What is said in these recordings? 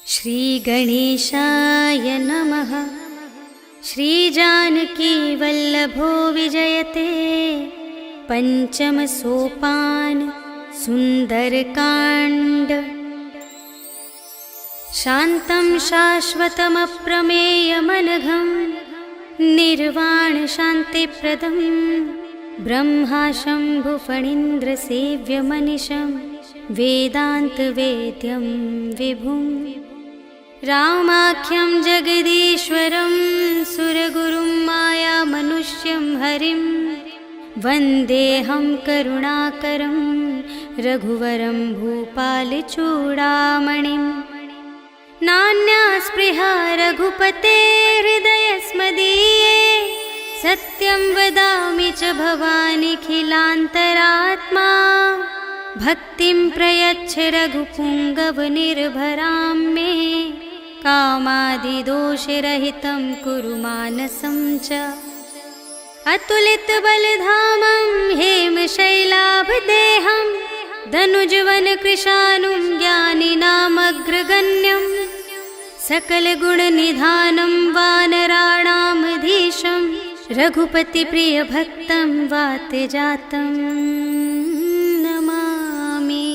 श्रीगणेशाय नमः। श्रीजानकीवल्लभो विजयते पञ्चमसोपान सुन्दरकाण्ड। शान्तं शाश्वतमप्रमेयमनघं निर्वाणशान्तिप्रदं ब्रह्मा शम्भुफणीन्द्रसेव्यमनिशं वेदान्तवेद्यं विभुम् रामाख्यं जगदीश्वरं सुरगुरुं मायामनुष्यं हरिं वन्देऽहं करुणाकरं रघुवरं भूपालचूडामणिं। नान्या स्पृहा रघुपते हृदयस्मदीये सत्यं वदामि च भवानिखिलान्तरात्मा। भक्तिं प्रयच्छ रघुपुङ्गवनिर्भरां मे कामादिदोषरहितं कुरु मानसं च। अतुलितबलधामं हेमशैलाभदेहं धनुजवनकृशानुं ज्ञानिनामग्रगण्यं सकलगुणनिधानं वानराणामधीशं रघुपतिप्रियभक्तं वातजातं नमामि।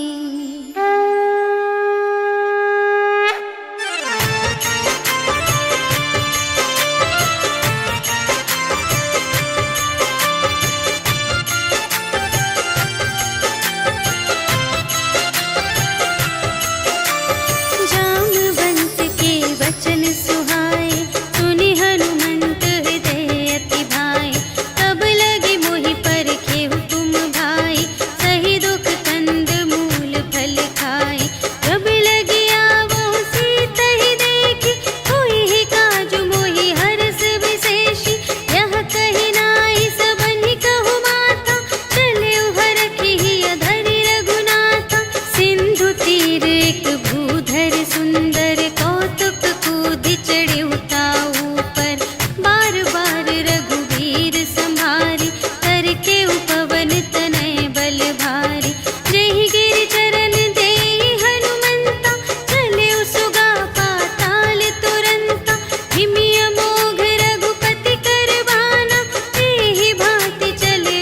जामवंत के वचन सुहाए सुनि हनुमंत हृदय अति भाए। तब लगे मोहि परखे हुकुम भाई सही दुख कंद मूल फल खाए। जब लगी आवो सीतहि देखी होई ही काजु मोहि हरष विशेषी। यह कही नाई सबनि कहु माता चले हरखी अधरि रघुनाथा। सिंधु तीर एक भूधर सुंदर कौतुक कूदि चढ़े उताऊ पर। बार बार रघुवीर संभारी करके उपवन तनय बल भारी। जेहि गिरि चरण देहि हनुमंता चले सुगा पाताल तुरंता। हिमि अमोघ रघुपति कर बाना एहि भांति चले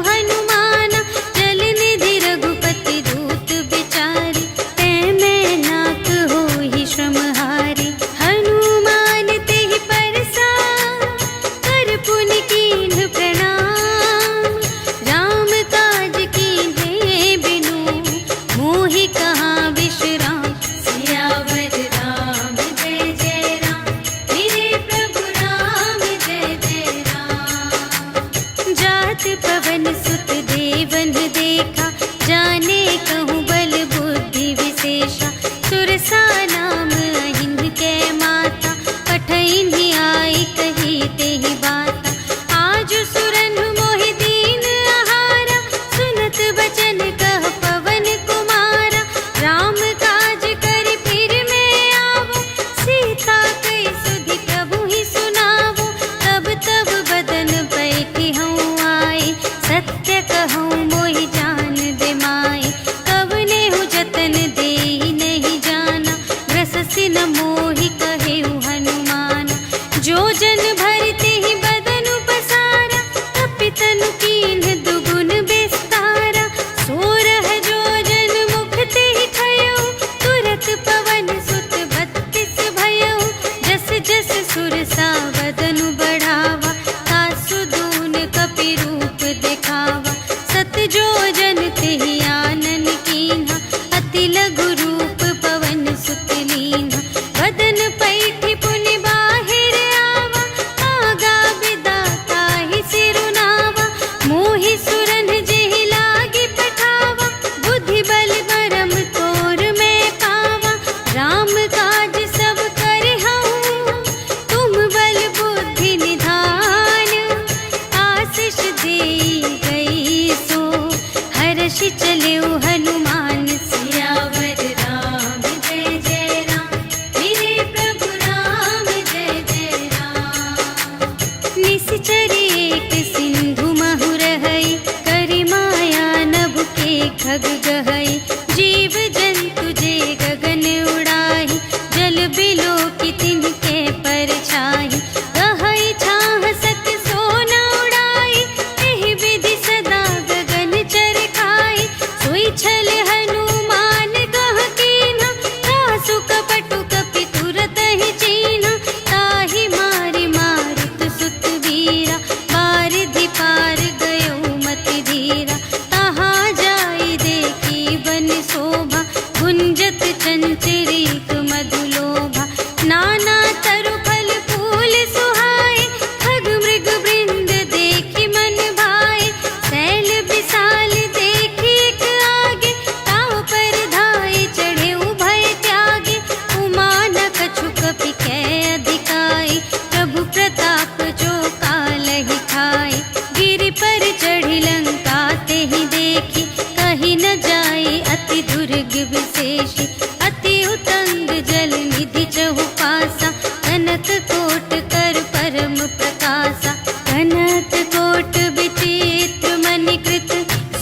हनुमाना। जल निधि रघुपति दूत बिचारी तै मैं कटु कपटु कपि तुरत ही चीन्हा, ताहि मारि मारुत सुत वीरा, बारिधि पार गयो मति धीरा। तहाँ जाई देखी बन शोभा, गुंजत चंचरीक मधुलोभा। नाना तरु फल फूल सुहाए, खग मृग वृंद देखी मन भाए। सैल विशाल देखी एक आगे, ताव पर धाये चढ़े उभय त्यागे। उमा न कछु कपि कै अधिकाई, प्रभु प्रताप जो कालहि खाए। गिरि पर चढ़ी लंका तेहि देखी, कही न जाए अति दुर्ग विशेषी। अति उतंग जल निधि चहु पासा, कनक कोट कर परम प्रकाशा। कनक कोट विचित्र मणिकृत,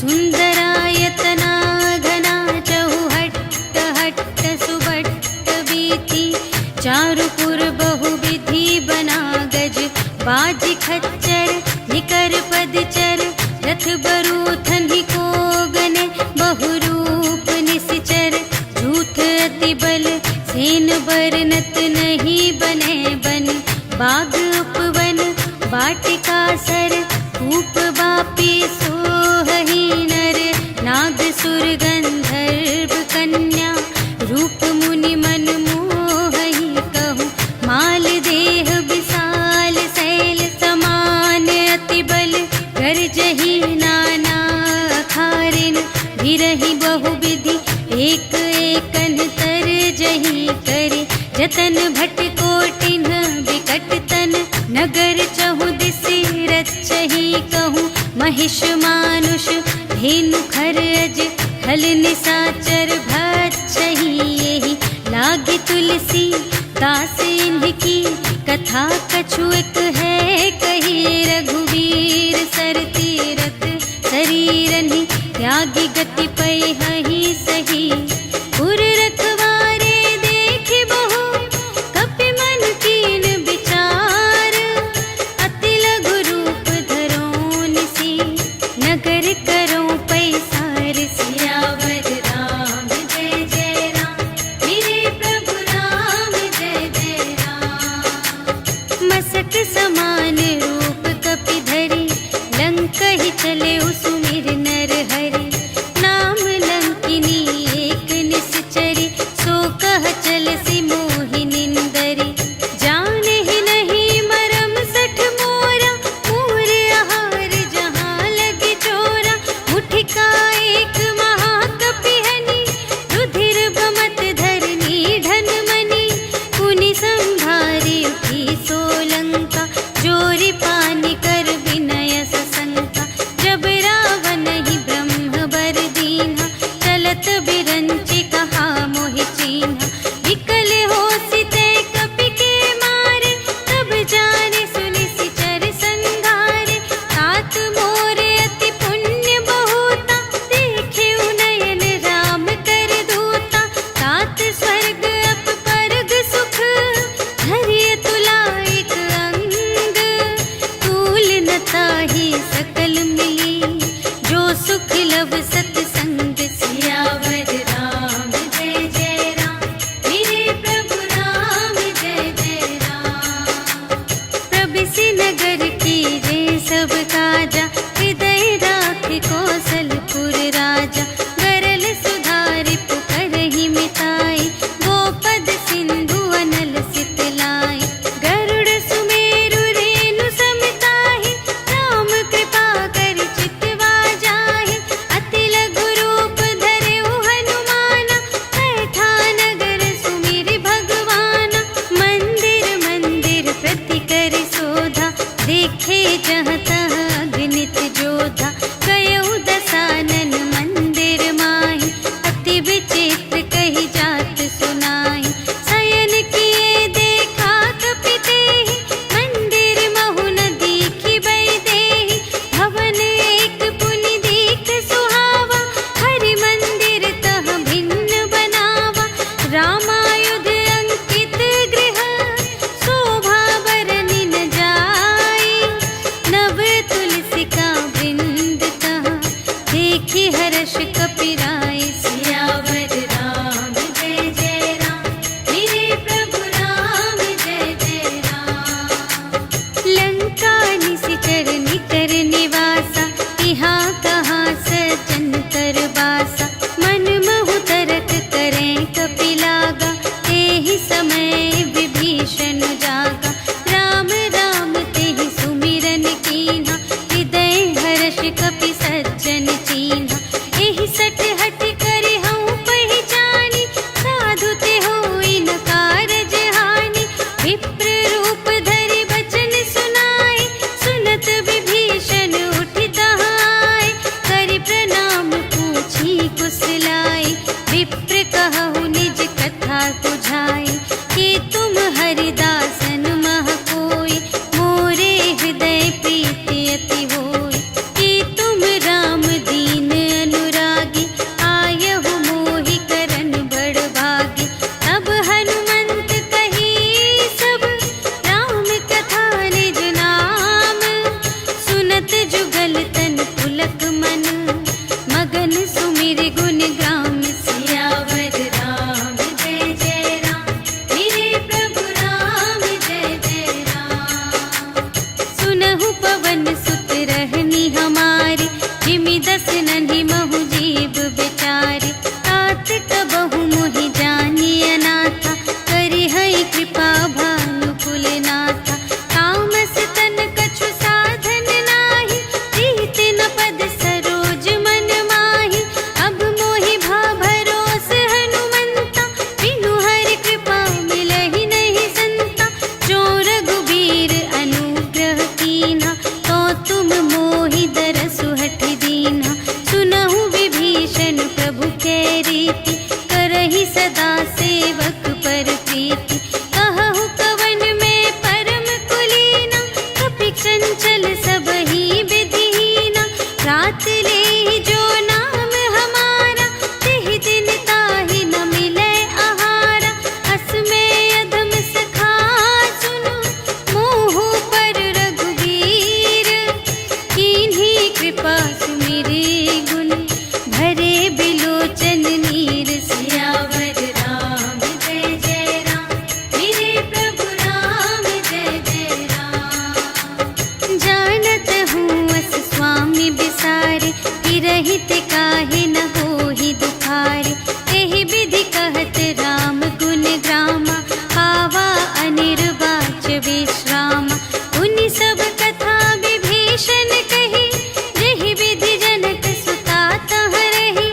सुंदरायतना घना। चहु हट्ट हट्ट सुभट्ट बीती, चारुपुर बहुविधि बना गज। बाजी खच्चर निकर पदचर, रथ बरूथन ही को गने। बहुरूप निसिचर झूठ अति बल, सेन बरनत नहीं बने बन। बाग उपवन वाटिका सर, कूप बापी सोहहि नर। नाग सुर गंधर्व कन्या, रूप मुनि मन मोहहि कहूँ। माल देह विशाल शैल समान, अति बल गरजहि नाना अखारिन। गिरहि बहुविधि एक एकन तरजहि करे। जतन भट कोटिन विकट तन, नगर चहु दिसि रचहि कहूँ। महिष मानुष धेनु खर अज, खल निसाचर भक्षहि एहि। लागे तुलसी दास इनकी, कथा कछु एक है कही। रघुवीर सर तीरथ शरीरनि, त्यागी गति पैहि सही। पुर रखवारे देखि बहु, कपि मन कीन विचार। अति लघु रूप धरो निसी, नगर करो पैसार। सियावर राम जय जय राम, मेरे प्रभु राम जय जय राम। मसक समान रूप कपि धरि, लंक ही चले सुमिर नर हरि। नाम लंक ही समय विभीषण जागा, राम राम तेहि सुमिरन कीन्हा, हृदय हर्ष कपि सज्जन चीन्हा। एहि सट हट करे हऊँ पहिचानी, साधु ते होई न कारज हानि। विप्र रूप धरि बचन सुनाए, सुनत विभीषण उठि तहाय। करि प्रणाम पूछी कुशलाए, विप्र कहु निज कथा बुझाए। कि तुम हरिदासन मह कोई, मोरे हृदय प्रीति अति होई। कि तुम राम दीन अनुरागी, आयहु मोहि करन बड़ भागी। तब हनुमंत कही सब, राम कथा निज नाम। सुनत जुगल तन पुलक मन, मगन सुमिर गुण ग्राम। सियावर राम जय जय राम, मेरे प्रभु राम जय जय राम। सुनहु पवन सुत रहनी हमारी, जिमि दस नन्हि महु जीव बिचारी। तात कबहु मोहि जानिय नाथा, करिहै कृपा भानु कुलनाथा। तामस तन कछु साधन नाही, प्रीत न पद सरोज मन माही। अब मोहि भा भरोस हनुमंता, बिनु हरि कृपा मिलहि नहीं संता। जो रघुबीर अनुग्रह कीन्हा, तो तुम मोहि दरसु हठि दीन्हा। सुनहु विभीषण प्रभु कै रीति, करहि सदा सेवक पर प्रीति। कहहु कवन में परम कुलीना, कपि चंचल सबहि विधिहीना। रात लेहि जो नाम हमारा, तेहि दिन ताहि न मिलै आहारा। अस में अधम सखा सुनु, मोहु पर रघुबीर। कीन्ही कृपा सुमिरि गुण, भरे बिलोचन नीर। सियावर राम जय जय राम, मेरे प्रभु राम जय जय राम। जानत हूँ अस स्वामी बिसारे, फिरहित काहे न होहि दुखारे। एहि विधि कहत राम गुण ग्रामा, पावा अनिर्वाच विश्रामा। उनि सब कथा विभीषण कही, जेहि विधि जनक सुता तह रही।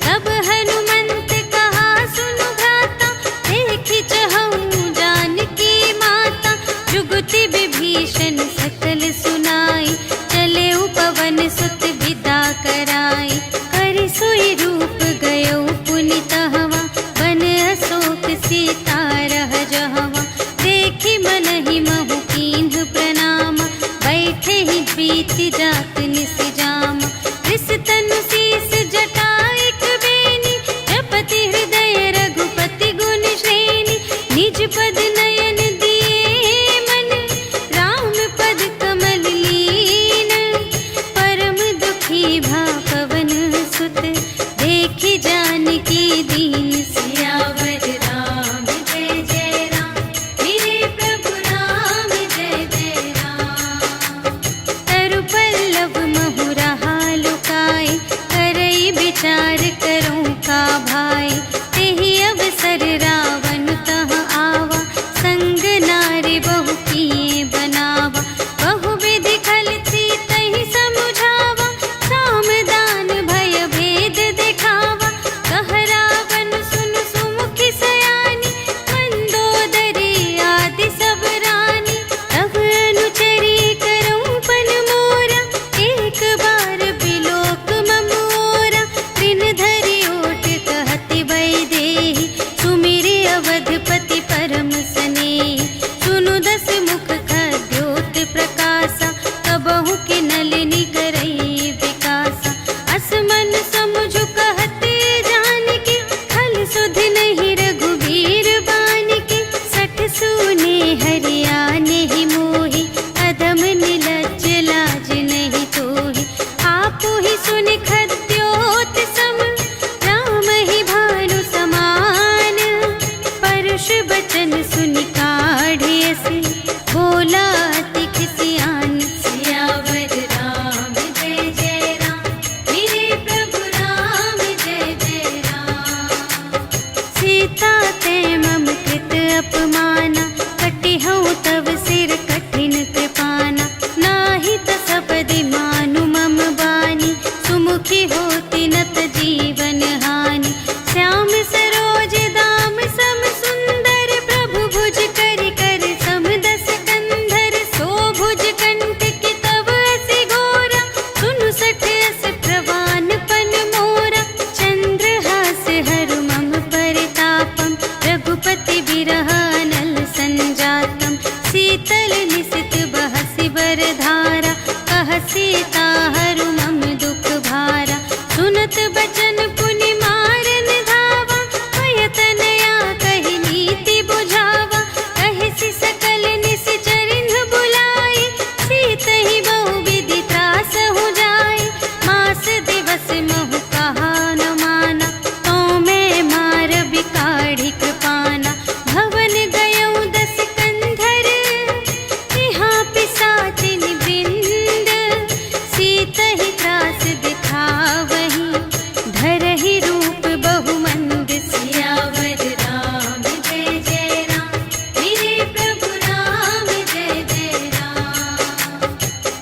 तब हनुमंत कहा सुनु भ्राता, देखि चहऊँ जानकी माता। जुगति विभीषण सकल सुनाई, चले पवन सुत विदा कराई। करि सोई रूप गयो पुनि तहवा, बन अशोक सीता रह जहवा। देखि मनहि महु कीन्ह प्रणामा, बैठे ही बीति जात निस जामा। रिस तनु शीस जटा एक बेनी, जपति हृदय रघुपति गुण श्रेणी। निज पद नयन दिए मन, राम पद कमल लीन। परम दुखी भा पवन सुत, देखि जानकी दीन। सियावर राम जय जय राम, मेरे प्रभु राम जय जय राम। तरु पल्लव महु रहा लुकाए, करई विचार करूँ का भाई। तेहि अवसर रावण तह आवा, संग नारी बहु किए बनावा। बहु विधि खल सीतहि समुझावा, साम दान भय भेद दिखावा। कह रावण सुनु सुमुखि सयानी, मंदोदरी आदि सब रानी। तब अनुचरी करऊँ पन मोरा, एक बार बिलोक ममोरा। दिन धरि ओट कहति भय देहि, सुमिरि अवधपति परम स्नेहि। सुनु दस मुख खद्योत प्रकाशा, कबहु के नलिनी करई विकासा। अस मन समुझु कहत जानकी, खल सुध नहीं रघुबीर बानिकी। सठ सूने हरिया नहीं मोहि, अधम निलज्ज लाज नहीं तोहि। आपु ही सुनि खद्योत सम, राम ही भानु समान। परुष बचन सुनि काढ़िय से, बोला अति खिसियान। सियावर राम जय जय राम, मेरे प्रभु राम जय जय राम। सीता ते मम कृत अति विरह अनल संजातम शीतल निशित बहसि बरधारा कह सीता हरु मम दुख भारा सुनत बचन पुनि मारन धावा भयतनया कहि नीति बुझावा कहि सकल निश्चरिन बुलाई सीतहि बहु विधि त्रास हो जाय मास दिवस महु कहा न माना तो मैं मार बिकाढ़ी कृपाना भवन गयौ दस कंधर यहाँ पिसाचिन वृंद सीतहि त्रास दिखावहि धरहि रूप बहुमंद सियावर राम जय जय राम मेरे प्रभु राम जय जय राम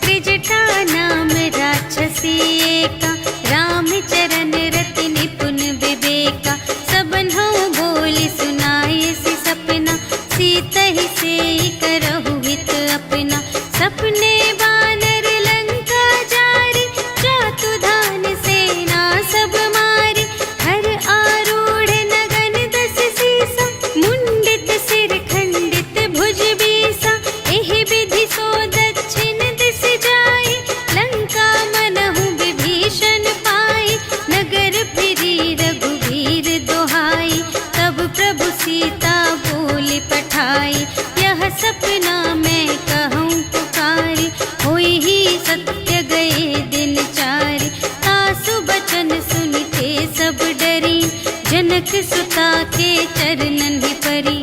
त्रिजटा नाम राक्षसी एका रामचरण रति निपुण विवेका सबन्हु बोली सुनाए सि सपना सीतहि सेई करहु हित अपना सपने बानर लंका जारी जातु धान सेना सब मारी हर आरूढ़ नगन दस सीसा मुंडित सिर खंडित भुज बीसा एहि विधि सो दक्षिण दिस जाई लंका मनहु विभीषण पाई नगर फिरी रघुवीर दोहाई तब प्रभु सीता बोली पठाई यह सपना मैं कहूँ पुकारी होई ही सत्य गए दिन चारि तासु बचन सुनिते सब डरी जनक सुता के चरणन ही परी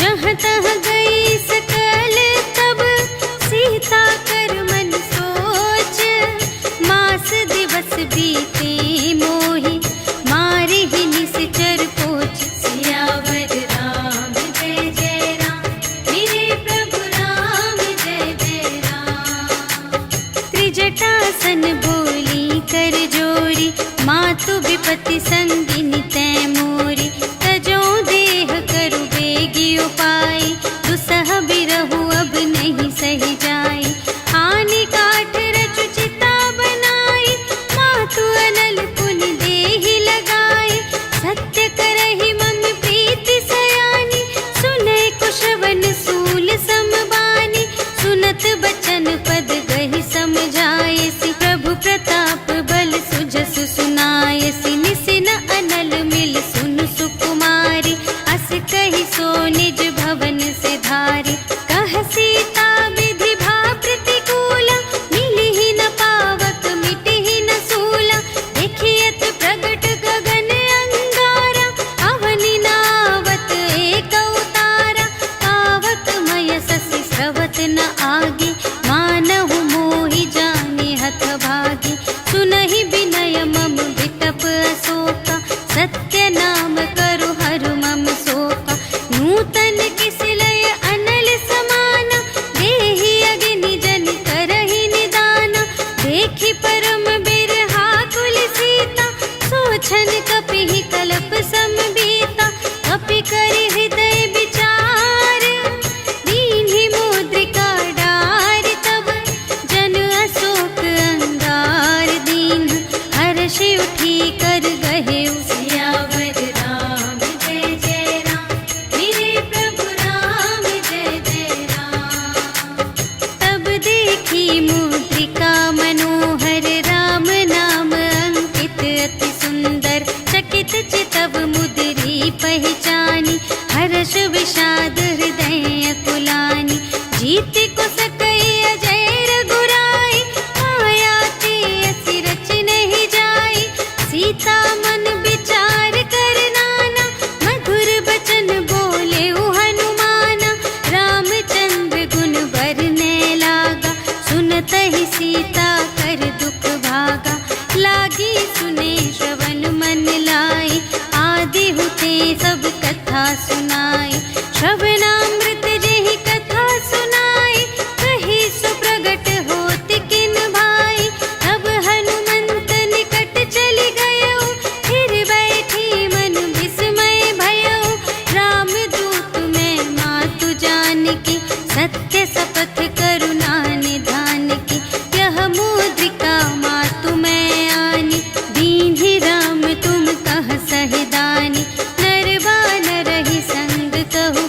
जहाँ तहाँ गई सकल तब सीता कर मन सोच मास दिवस बीते मोहि मारे ही निश्चर पोच सियावर राम जय जय राम मेरे प्रभु राम जय जय राम त्रिजटासन बोली कर जोरी मातु विपति संगिनी तै मोरी तजो देह करु बेगी उपाय दुसह बिरहु अब नहीं सही जाई आने काठ रचु चिता बनाई मातु अनल पुनि देहि लगाई सत्य करहि मम प्रीति सयानी सुनै कुशवन सूल समबानी सुनत बचन पद गहि समझाए सि प्रभु प्रताप बल सुजसु सुनाय सि निसिन अनल मिल सुन सुकुमारी अस कहि सो निज भवन से धारी कह सीता विधि भा प्रतिकूला मिलिहि न पावक मिटिहि न सूला देखियत प्रगट गगन अंगारा अवनि नावत एक अवतारा पावक मय ससि स्रवत न आगे मानहु मोहि जाने हथ भागी सुनहि विनय मम विटप अशोका सत्य नाम करु हरु मम शोका नूतन किसलय अनल समाना देहि अग्नि जन करहि निदाना देखि परम बिरहा कुल सीता सोचन कपिहि कल्प समबीता कपि करि हृदय विचार दीन्हि मुद्रिका डारि तब जन अशोक अंगार दीन हर्षि उठी कर गहे सियावर राम जय जय राम मेरे प्रभु राम जय जय राम तब देखी मुद्रिका मनोहर राम नाम अंकित अति सुंदर चकित चितव मुद्री पहचानी हर्ष विषाद हृदय कुलानी जीति को सकई अजय रघुराई माया ते असि रच नहीं जाई सीता मन विचार कर नाना मधुर बचन बोले हनुमाना रामचंद्र गुण बरने लागा सुनत ही सीता कर दुख भागा लागी सुने श्रवण मन लाई आदि हुते सब कथा सुनाई श्रवणामृत जेहि कथा सुनाई कही सुप्रगट होत किन भाई तब हनुमंत निकट चली गयो फिर बैठी मन विस्मय भयो रामदूत मैं मातु जानकी सत्य शपथ करुणा निधान की यह मुद्रिका मातु मैं आनी दीन्हि राम तुम कह सहिदानी नरवा नरहि संग कहु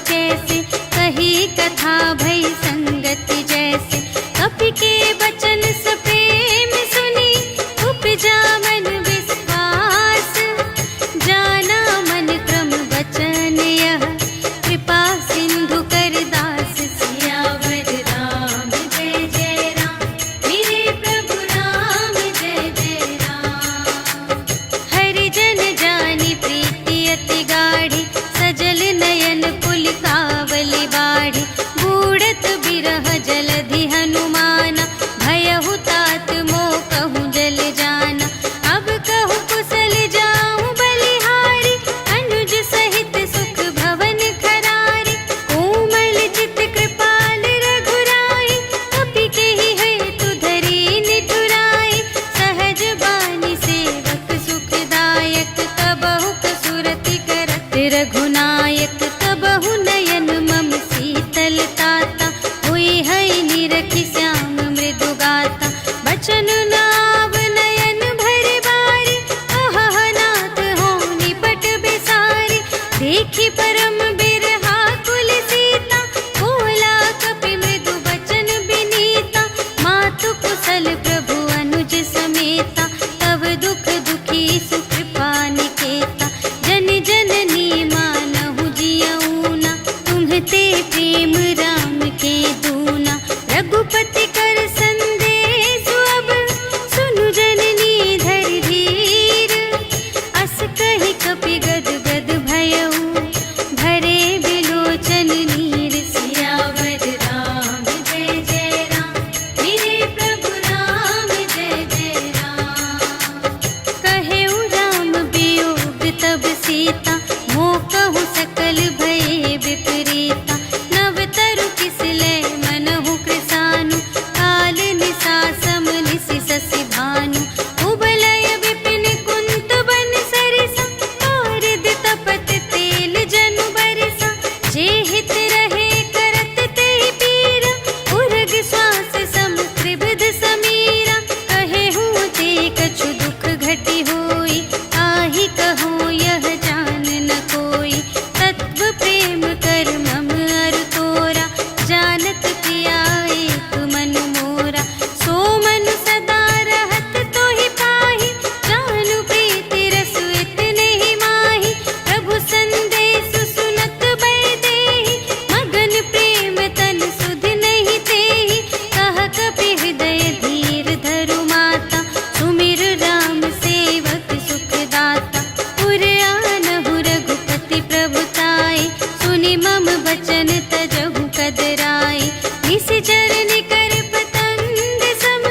बचन तजहु कदराए। निशिचर निकर पतंग सम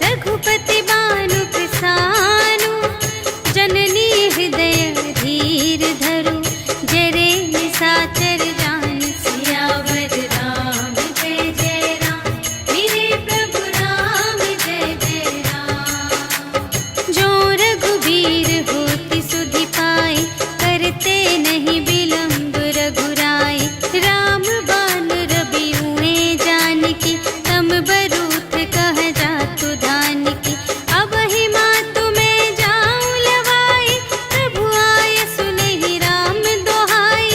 रघुपति बानु प्रसानु। जननी हृदय धीर धरु जरे निशाचर जान। सियावर राम जय जय राम, मेरे प्रभु राम जय जय राम। जो रघुबीर होति सुधि पाए, करते नहीं विलंब रघुराए। राम बान रबिउए जानकी, तम बरूथ कह जातु धानकी। अब ही मातु मैं जाऊं लवाई, प्रभु आय सुनहि राम दोहाई।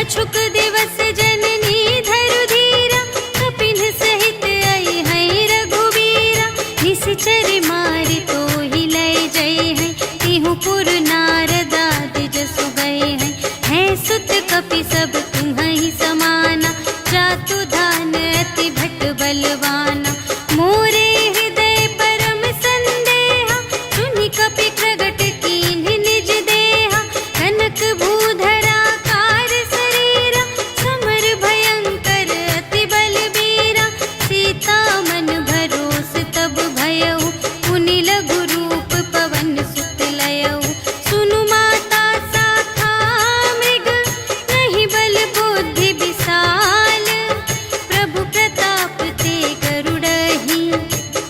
अछुक दिवस जननी धरु धीरा, कपिन सहित आई है रघुबीरा। निशिचर मारि तोहि लय जय है, तिहु पुर नारद आदि जसु गए हैं। है सुत कपि सब तुम्हि समाना, जातु धान अति भट बलवाना। मोरे हृदय परम संदेहा, सुनि कपि प्रगट कीन्ह निज देहा। कनक भूधरा कार शरीरा, समर भयंकर अति बलबीरा। सीता मन भरोस तब भयउ, पुनि लघु रूप पवन सुत लयउ। सुनु माता शाखा मृग, नहीं बल बुद्धि विशाल। प्रभु प्रताप ते गरुड़हि,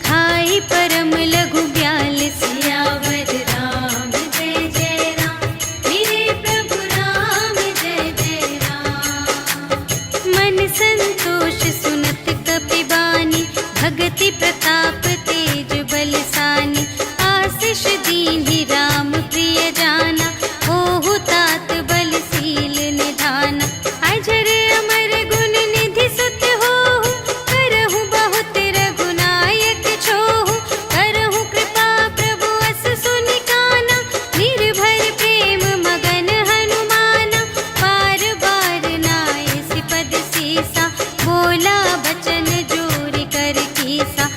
खाई परम लघु ब्याल। सियावर राम जय जय राम, मेरे प्रभु राम जय जय राम। मन संतोष सुनत कपि बानी, भगति प्रताप तेज बलसानी। आशीष दीन्हि राम प्रिय जाना, ओहु तात बलशील निधाना। अजर अमर गुण निधि सुत होहु, करहु बहुत रघुनायक छोहु। करहु कृपा प्रभु अस सुनि काना, निर्भय प्रेम मगन हनुमाना। बार बार नाय सिपद सीसा, बोला बचन जोरि कर कीसा।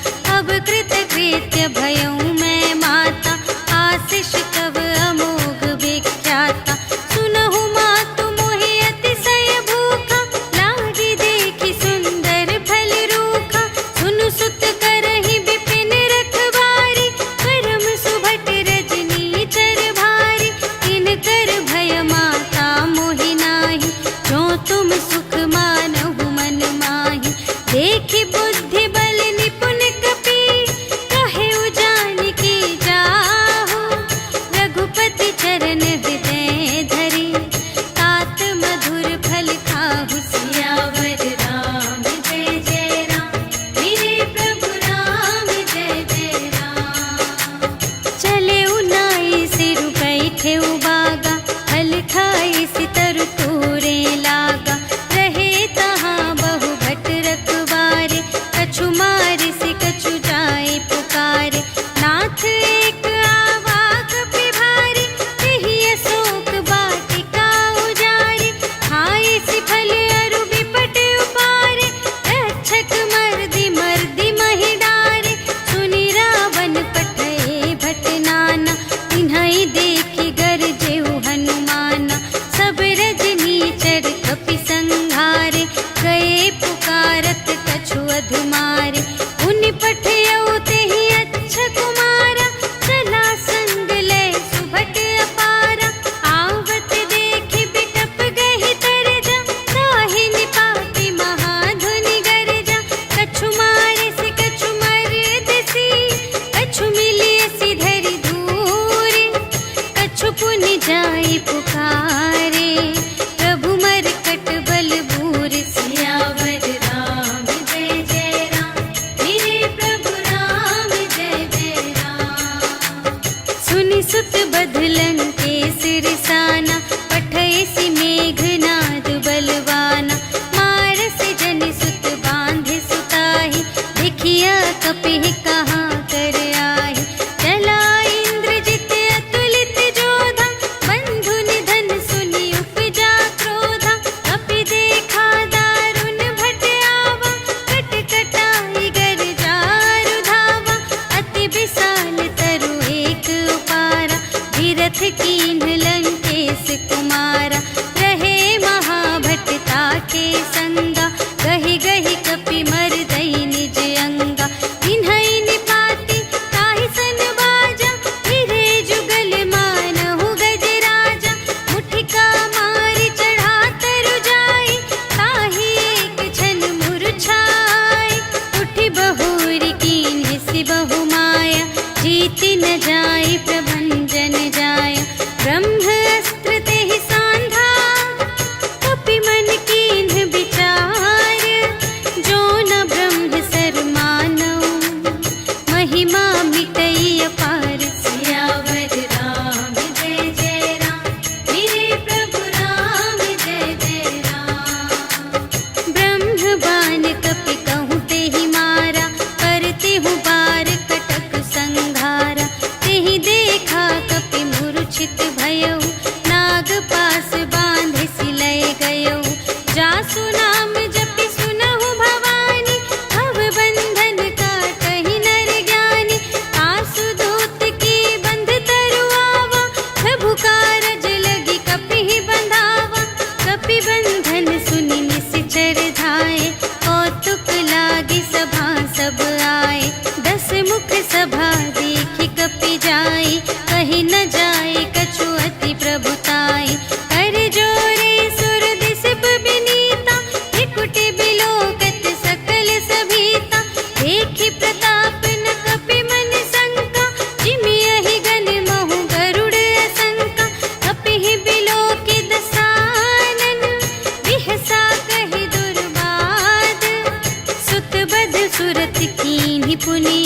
पुनि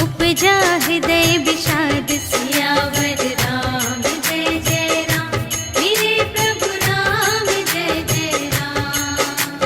उपजा हृदय विषाद। सियावर राम जय जय राम, मेरे प्रभु राम जय जय राम।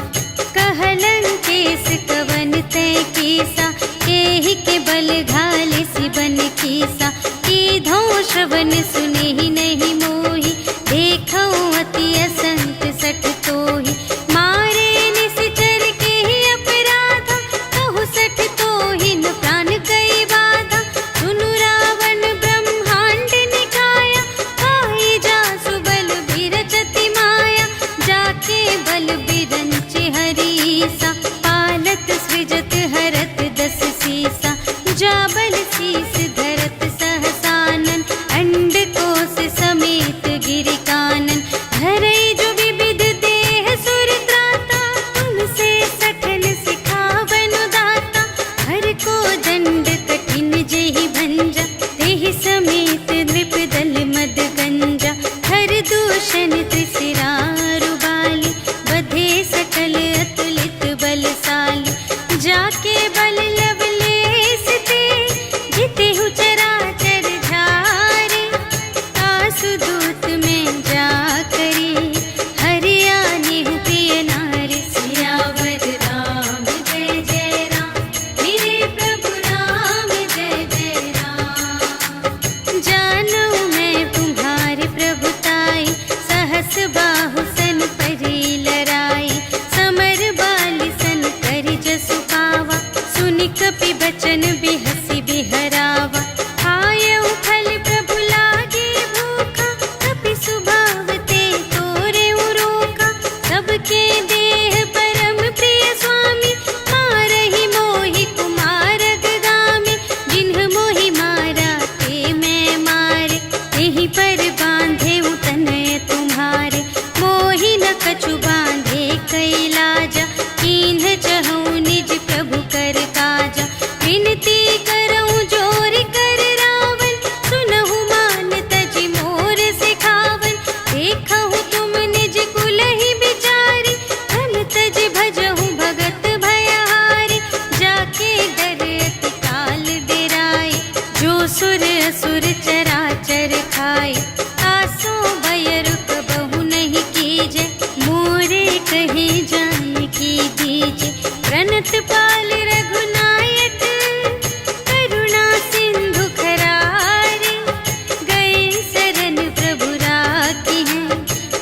कहलंकेश कवन तय कीसा, एहि के बल घाले सिबन कीसा। कीधो श्रवण सुने ही नहीं मोहि, देखो अति असंत सठ तोहि। मारे निश्चर के ही अपराधा, कहु सठ तोहि न प्राण गई बाधा। सुनु रावण ब्रह्मांड निकाया, खाई जासु बल बिरचति माया। जाके बल बिरंचि हरीसा, पालत सृजत हरत दस सीसा। जा बल शीस धरत सहसानन, अंड कोश समेत गिरि कानन। धरई जो विविध देह सुर त्राता, तुमसे सठन सिखावन दाता। हर को दंड कठिन जेहि भंजा, तेहि समेत नृप दल मद गंजा। हर दूषण त्रिशिरारु बाली, बधे सकल अतुलित बलशाली। जाके बल लवलेश ते, जितेहु चराचर झारे। आसुदूत में जा करी, हरियाणेहु प्रिय नारी। सियावर राम जय जय राम, मेरे प्रभु राम जय जय राम। जानू मैं तुम्हारी प्रभुताई, सहस बाहु सन परी लराई। समर बाली सन करि जसु पावा, सुनि कपि बचन बिहसि बिहरावा। आयउ फल प्रभु लागे भूखा, कपि सुभाव ते तोरेउ रोका। सबके देह परम प्रिय स्वामी, मारहि मोहि कुमारग गामी। जिन्ह मोहि मारा ते मैं मारे, तेहि पर बांधेउ तनय तुम्हारे। मोहि न कछु बांधे कैलाजा, कीन्ह चहु निज प्रभु कर काजा। विनती करऊं जोर कर रावण, सुनहु मान तजि मोर सिखावन। देखहु तुम निज कुलहि बिचारी, धन तज भजहु भगत भयहारी। जाके डर अति काल डेराए, जो सुर असुर चराचर खाए। आसो भय रुक बहु नहीं कीजे, मोरे कहे जाए की दीजे। प्रणत पाल रघुनायक, करुणा सिंधु खरारे। गए शरण प्रभु राखी हैं,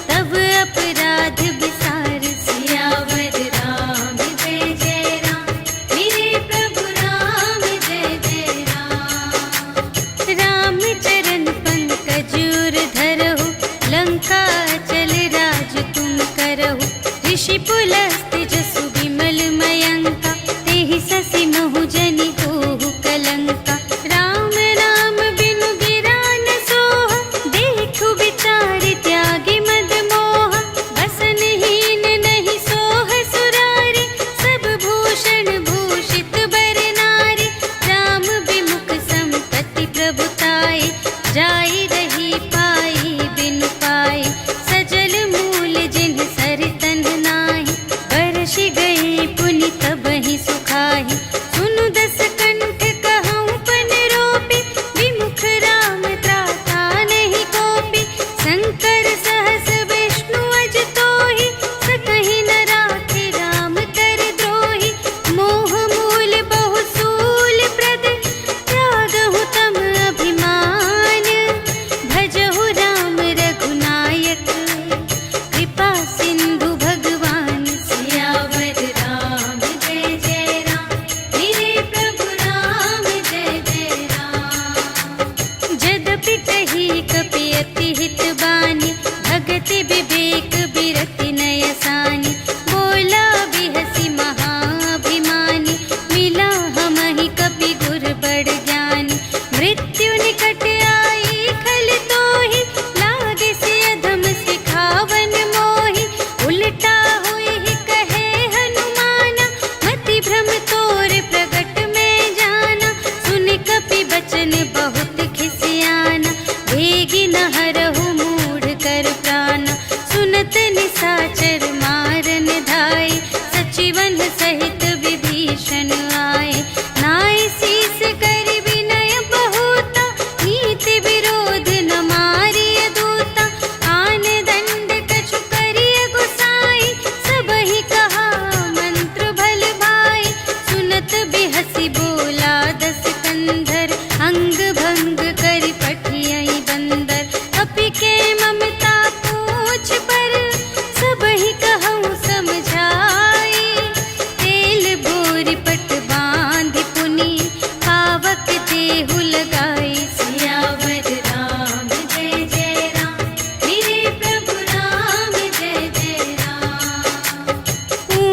तब अपराध बिसार। सियावर राम जय जय राम, मेरे प्रभु राम जय जय राम। राम चरण पंकज उर धरहु, लंका चल राज तुम करहु। ऋषि पुलस्त जसु विमल मयंका, तेहि ससि महु जनि होहु कलंका। राम नाम बिनु गिरा न सोहा, देखु विचारि त्यागी मद मोहा। बसनहीन नहीं सोह सुरारी, सब भूषण भूषित बर नारी। राम विमुख संपत्ति प्रभुताई, जाई रही पाई बिनु पाई। सजल मूल जिन्ह सर तन्ह नाही, बरषि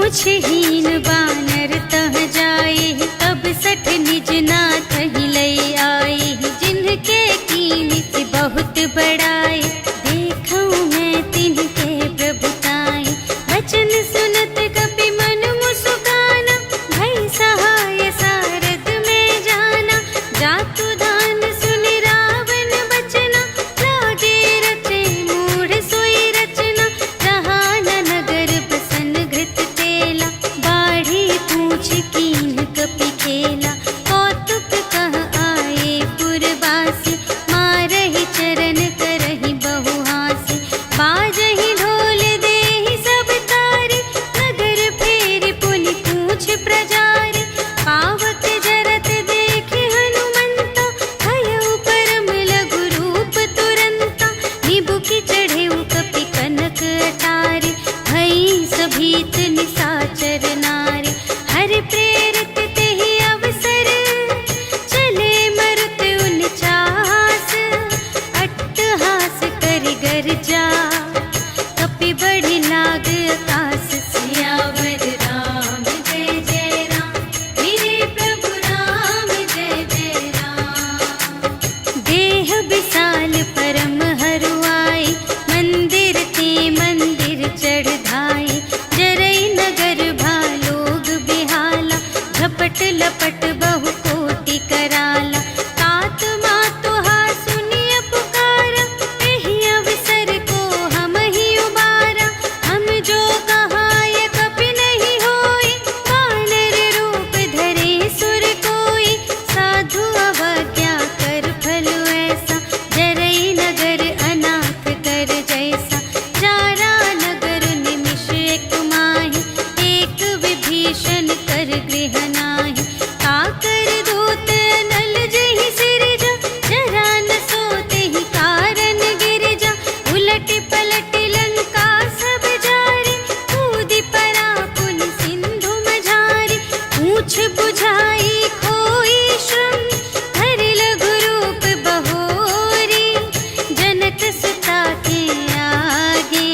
पूछहीन बानर तह जाए, तब सठ निज नाथ ही लई आए। जिनके कीन से बहुत बड़ाए, देखूं मैं तिनके प्रभुताई। वचन सुनत कपि मन मुस्काना, भई सहाय सारद में जाना। जातु दान सुनि रावण बचना, लागे रचे मूढ़ सोई रचना। जहान नगर बसन घृत तेला, बाढ़ी पूछ कीन कपि खेला। कौतुक कह आए पुरवासी, मारहि चरण करहि बहु हासी। बाजहि ढोल देहि सब तारी, नगर फेरि पुनि पूछ प्रजारी। पावक जरत देखि हनुमंता, भयउ परम लघु रूप तुरंता। निबुकि चढ़ेउ कपि कनक अटारी, भई सभीत निसाचर नारी। हरि प्रेरित तेहि अवसर, चले मरुत उनचास। अट्टहास करि गर्जा, कपि बढ़ि लाग आकाश। सियावर राम जय जय राम, मेरे प्रभु राम जय जय राम। देह विशाल परम हरुआई, मंदिर ते मंदिर चढ़ धाई। जरई नगर भालोग बिहाला, झपट लपट बहु कोटि कराला। तात मातु हा सुनिय पुकारा, एहि अवसर को हम ही उबारा। हम जो कहाय कपि नहीं होई, वानर रूप धरे सुर कोई। साधु अवज्ञा कर फल ऐसा, जरई नगर अनाथ कर जैसा। जारा नगर निमिष एक माहि, एक विभीषण कर गृह नाही। काकर दूत अनल जहि सिरजा, जरा न सोतेहि कारण गिरजा। उलटि पलटि लंका सब जारी, कूदि परा पुनि सिंधु मझारी। पूछ बुझाई खोई श्रम, धरि लघु रूप बहोरी। जनक सुता के आगे,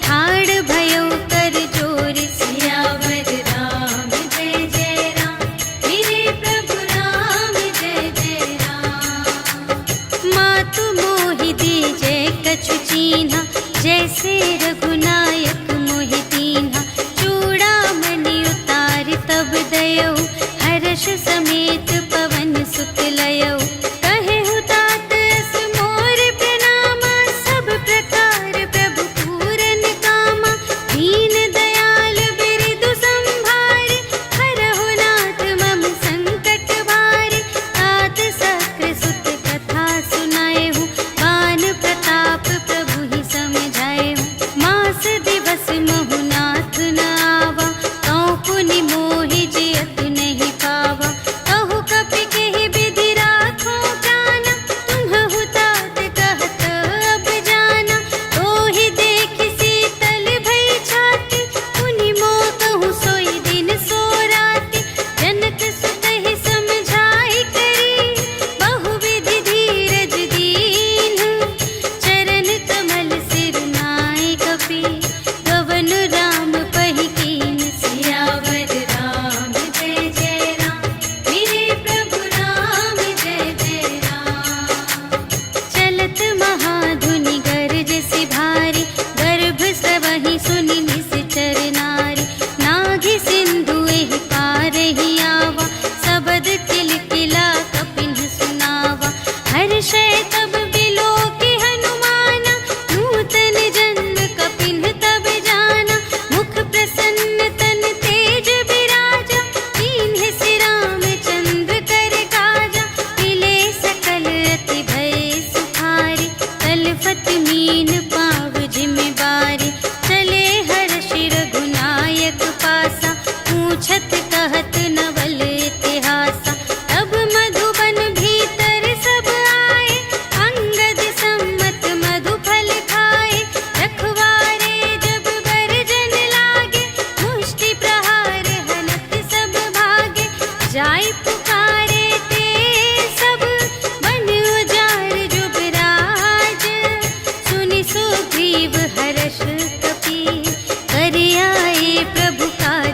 ठाड़ भयउ कर जोर। सियावर राम जय जय राम, मेरे प्रभु राम जय जय राम। मातु मोहि दीजै कछु चीन्हा, जैसे रघुनायक मोहि दीन्हा। चूड़ामणि उतारि तब दयौ, हर्ष समेत पवन सुत लयौ। कहेहु तात अस मोर प्रणामा, सब प्रकार प्रभु पूरन कामा। दीन दयाल बिरदु संभारे, हरहु नाथ मम संकट भारे। तात सक्र सुत कथा सुनाएहु, बान प्रताप प्रभु ही समझाएहु। मास दिवस महु नाथ न आवा, कौ पुनि मोहि जियत नहीं पावा। कहु कपि केहि विधि राखो प्राना, तुम्हहु तात कहत अब जाना। तोहि देखि शीतल भई छाती, पुनि मोह कहूँ सोई दिन सो राति। जनक सुतहि समझाई करी, बहु विधि धीरज दीन्ह। चरण कमल सिर नाय कपि, गवन राम पहि कीन। सियावर राम जय जय राम, मेरे प्रभु राम जय जय राम। चलत महाधुनि गरज सि भारी, गर्भ सबहि सुनि निश्चर नारी। नाघि सिंधु एहि पार ही आवा, सबद किलकिला कपिन सुनावा। हर्षै तब बिलोकि हनुमाना, नूतन जन्म कपिन तब जाना। मुख प्रसन्न तन तेज बिराजा, कीन्ह सि रामचंद्र कर काजा। मिले सकल अति भय सुखारी, तलफत मीन पाव जिम बारी। चले हर्षि रघुनायक पासा, पूछत कहत नवल इतिहासा। तब मधुबन भीतर सब आए, अंगद सम्मत मधु फल खाए। रखवारे जब बरजन लागे, मुष्टि प्रहार हनत सब भागे। जाय पुकारे ते सब, बन उजार जुबराज। सुनि सुग्रीव हर्ष कपि, करि आए प्रभु काज।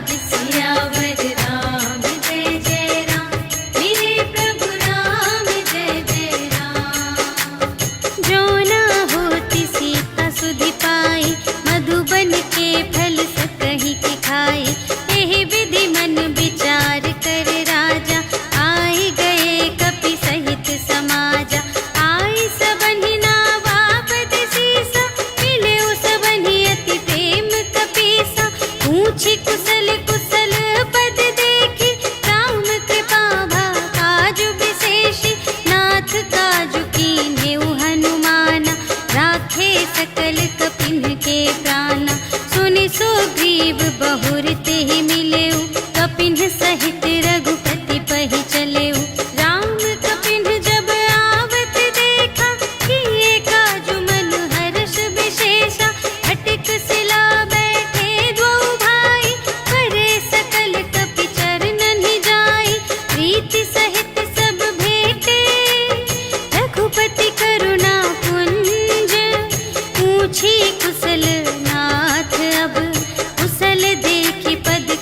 बढ़ाए। यही विधि मन विचार कर राजा, आई गए कपि सहित समाजा। आई सबनि नावापद सीसा, मिले सबनि अति प्रेम कपीसा। पूछी कुशल कुशल पद देखी, राम कृपा भा काजु विशेषी। नाथ काजु कीन्हेउ हनुमाना, राखे सकल कपिन के प्राणा। सुनि सुग्रीव बहुर तेहि मिलेउ, कपिन सहित रघुपति पहि चलेउ। राम कपिन जब आवत देखा, किए काजु मन हर्ष विशेषा। अटक सिला बैठे द्वौ भाई, करे सकल कपि चरणन ही जाई। प्रीति सहित सब भेटे, रघुपति करुणा पुंज। पूछी कुशल नाथ अब, कुशल देखी पद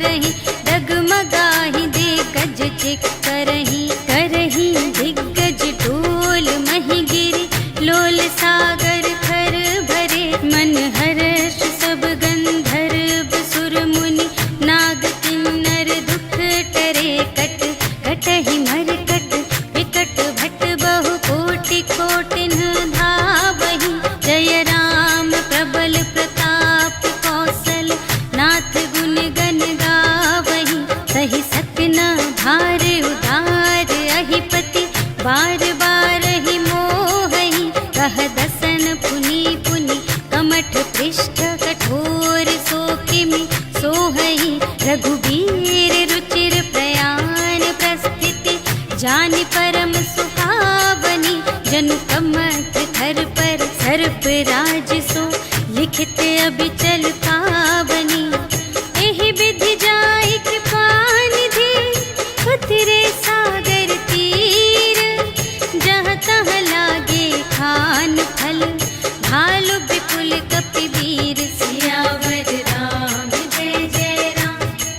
करही, डगमगाही दिग्गज चिक करही, करही दिग्गज डोल मही गिरी, लोल सागर खर भरे, मन हर्ष सब गंधर्व सुर मुनि, नाग किन्नर दुख टरे, कट कटहि मरकट विकट भट बहु कोटि कोटिन धावहि, जय राम प्रबल प्रताप कौशल नाथ गुण गण गावहि, सहि सकना भार उदार अहिपति, बार बार ही मोहहि, कह दसन पुनि पुनि, कमठ पृष्ठ कठोर सो किमि सोहहि, रघुबीर रुचिर प्रयाण प्रस्थिति, जानि परम सुहावनी, जनु कमठ धर पर सर्प राज सो, लिखित अबिचल पावनी, एहि विधि जाय कृपा निधि, उतरे सागर तीर, जहाँ तहाँ लागे खान फल, भालु विपुल कपिवीर, सियावर राम जय जय राम,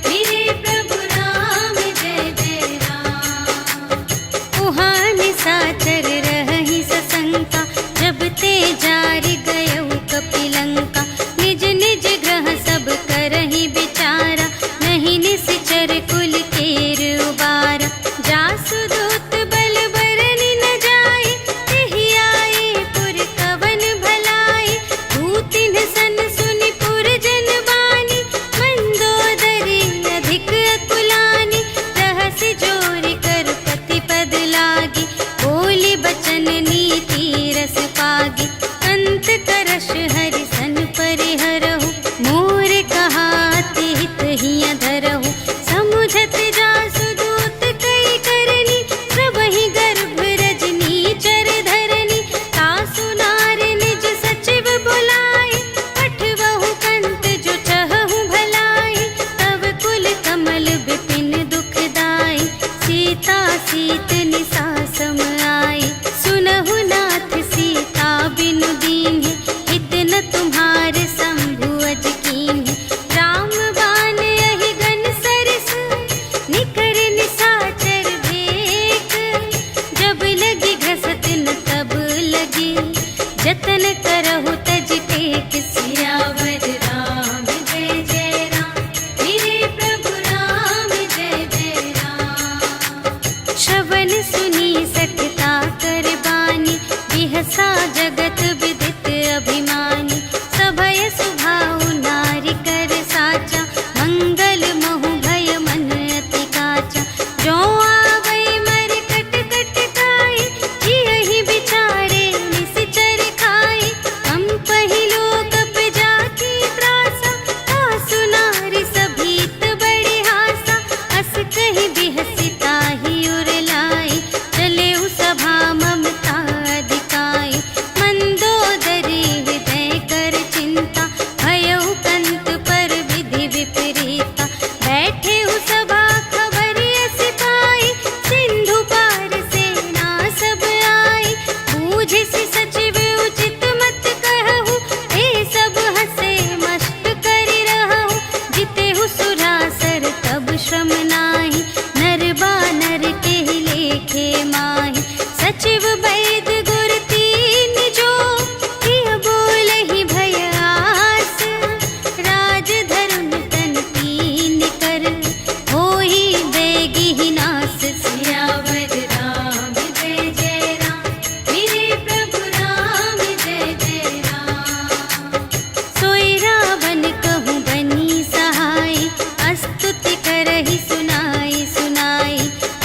मेरे प्रभु राम जय जय राम। उहाँ निशाचर रहहि सशंका, जब ते जारि गयउ कपिलंका, निज निज ग्रह सब करहि विचारा, नहीं निश्चर कुल केर उबारा, जासु दूत बल बरनि न जाए, तेहि आए पुर कवन भलाए, दूतिन सन सुनि पुर जन बानी, मंदोदरी अधिक अकुलानी, रहसि जोरि कर पति पद लागी, बोली बचन नीति रस पागी, अंत करश हरि सन परिहरहु, मोर कहाति हित हिय धरहु, समुझत जासु दूत कई करनी, प्रभहि गर्भ रजनी चर धरनी, तासु नार निज सचिव बुलाए, पठवहु कंत जो चहहु भलाए, तब कुल कमल विपिन दुखदाई, सीता सीत निसा सम आई, सुनहु नाथ सीता बिनु दीन्हि, हित न तुम्हारे शंभु अज कीन्हि, राम बाण यहि गन सरिस, निकर निशाचर भेक, जब लगी घसत न तब लगी, जतन करहु तज टेक, सियावर राम जय जय राम, मेरे प्रभु राम जय जय राम। श्रवण सुनी सठता कर बानी, बिहसा जगत विदित अभिमानी, सभय सुभाउ नारी कर साचा, मंगल महु भय मन अति काचा, जो आवै मर कट कट खाई, जियहि विचारे निश्चर खाई, कंपहि लोक जाति त्रासा, तासु नारी सभीत बड़े हासा, अस कहि बिहसि ताहि उर लाई, चलेउ सभा ममता अधिकाई, मंदोदरी हृदय कर चिंता, भयउ कंत पर विधि विपरीता, बैठेउ सभा खबर अस पाई, सिंधु पार सेना सब आई, बूझिसि सचिव उचित मत कहु, ए सब हसे मस्त करि रहु, जितेहु सुरासर तब श्रम नाही, नर बानर केहि लेखे माहि, सचिव वैद गुर तीन जो, किय बोलहि भय आस, राज धरुन तन तीन कर, होहि बेगिहि नास, सियावर राम जय जय राम, मेरे प्रभु राम जय जय राम। सोई रावण कहूँ बनी सहाय, अस्तुति करहि सुनाई सुनाई,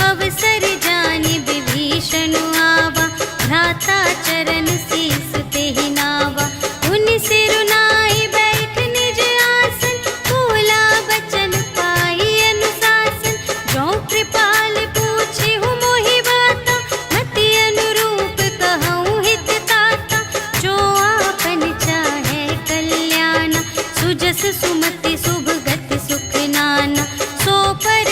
अवसर जानि विभीषण आवा, भ्राता चरण शीस तेहि नावा, उनि सिरुनाई बैठ निज आसन, बोला बचन पाई अनुशासन, जो कृपाल पूछेहु मोहि बाता, मति अनुरूप कहूँ हित ताता, जो आपन चाहे कल्याण, सुजस सुमति शुभ गति सुख नाना, सो पर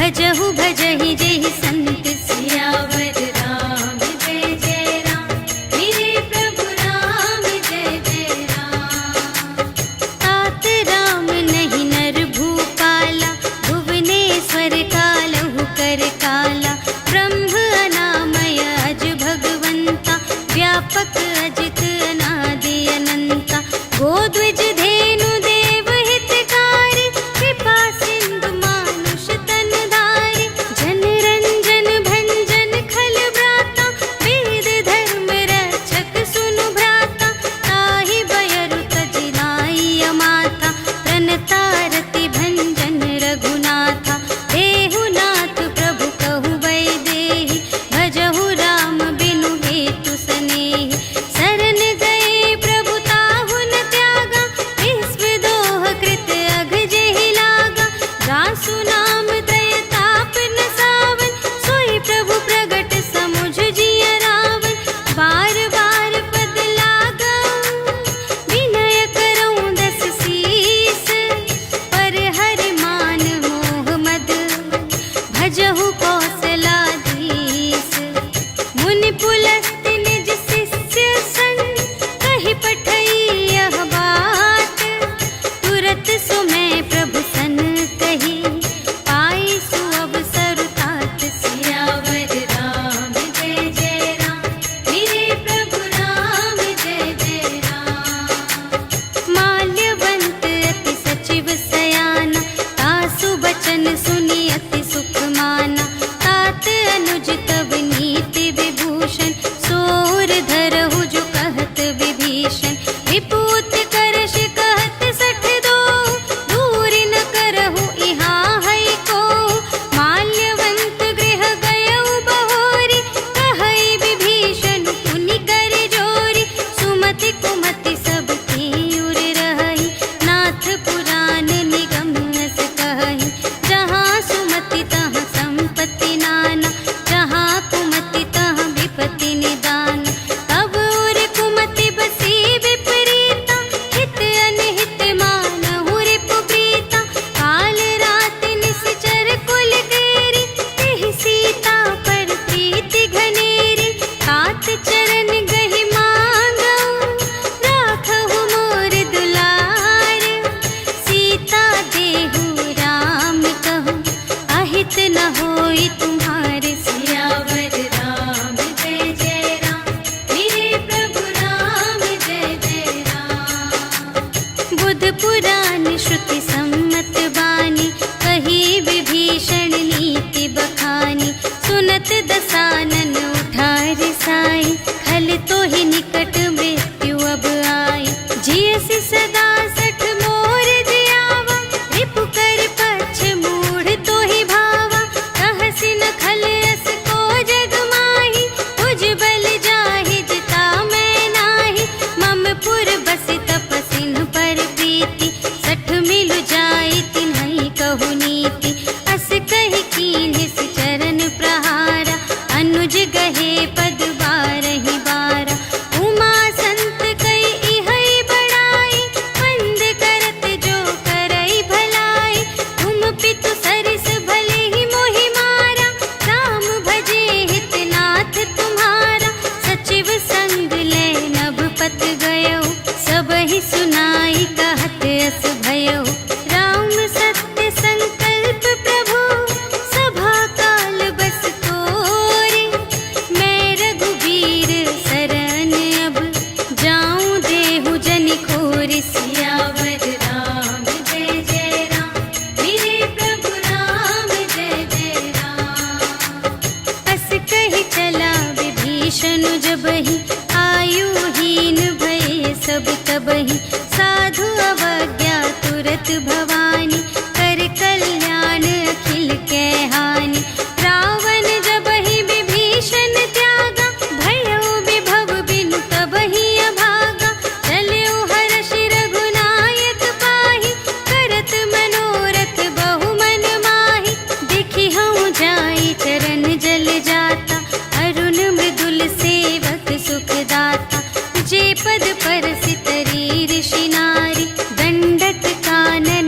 भजहु भजहि जेहि संत सियावर रामचंद्र जय राम मेरे प्रभु राम जय जय राम। तात राम नहीं नर भूपाला भुवनेश्वर कालहु कर काला ब्रह्म अनामय अज भगवंता व्यापक अजित अनादि अनंता गोद्विज धेनु देव हितकारी कृपा सिंधु मानुष तन धारी जन रंजन भंजन खल व्राता वेद धर्म रक्षक सुनु भ्राता ताहि बयरु तजिनाई माथा प्रणतारति भंजन रघुनाथा देहुनाथ प्रभु कहु वैदेही भजहु राम बिनु हेतु सनेही शरण गए प्रभु ताहु न त्यागा विश्व दोह कृत अघ जेहि लागा रासु नाम त्रय ताप न सावन सोई प्रभु प्रगट समुझ जिय रावण बार बार पद लागा विनय करऊं दस शीस पर हरि मान मोह मद भजहु कौशलाधीश मुनि पुलस्त्य निज शिष्य संग कहि पठई यह बात तुरत सुमय प्रभु सन कही पाई सुअवसर तात सियावर राम जय जय राम मेरे प्रभु राम जय जय राम। माल्यवंत अति सचिव सयाना तासु बचन सुनि अति सुख माना तात अनुज तब नीति विभूषण सोर धरहु जो कहत विभीषण विपूत करश कहत सठ दो दूर न करहु इहाँ है को माल्यवंत गृह गयउ बहोरी कहई विभीषण पुनि कर जोरी सुमति कुमति सब की उर रही नाथ पुराण निगम अस कहई जहाँ सुमति तहाँ संपत्ति नाना जहाँ कुमति तहाँ विपत्ति निदान तब उर कुमति बसी विपरीता हित अनहित मानहु रिपु प्रीता काल रात निश्चर कुल केरी तेहि सीता पर प्रीति घनेरी तात चरण गहि मांगऊ राखहु मोर दुलार सीता देहु राम कहूँ अहित न होई तुम्हारे सियावर राम जय जय राम मेरे प्रभु राम जय जय राम। बुध पुराण श्रुति सम्मत बानी कही विभीषण नीति बखानी सुनत दसानन उठार साई खल तो ही निकट मृत्यु अब आई जियसि सदा सठ मोर जियावा रिपु कर पक्ष मूढ़ तो ही भावा कहसि न खल अस को जग माही तुझ बल जाहि जिता मैं नाही मम पुर बसि तपसिन पर प्रीति सठ मिलु जाई तिन्हई कहु नीति अस कहि कीन्हिस चरण प्रहारा अनुज गहे पद बारहि बारा उमा संत कई इहई बड़ाई मंद करत जो करई भलाई तुम पितु सरिस भले ही मोहि मारा राम भजे हितनाथ तुम्हारा सचिव संग ले नभ पत गयो सब ही सुनाई कहत अस भयो राम सत्य संकल्प प्रभु सभा काल बस तोरे मैं रघुबीर शरण अब जाऊं देहु जनि खोरि सियावर राम जय जय राम मेरे प्रभु राम जय जय राम। अस कहि चला विभीषण जबहि आयुहीन भये सब तबहि साधु अवज्ञा तुरत भवानी कर कल्याण अखिल के हानि रावण जबहि विभीषण त्यागा भयो विभव बिनु तबहि अभागा चल्यो हर्ष रघुनायक पाहि करत मनोरथ बहु मन माहि देखि हऊँ जाई चरण जल जाता अरुण मृदुल सेवक सुखदाता जे पद पर सितरी ऋषि नारी दंडक कानन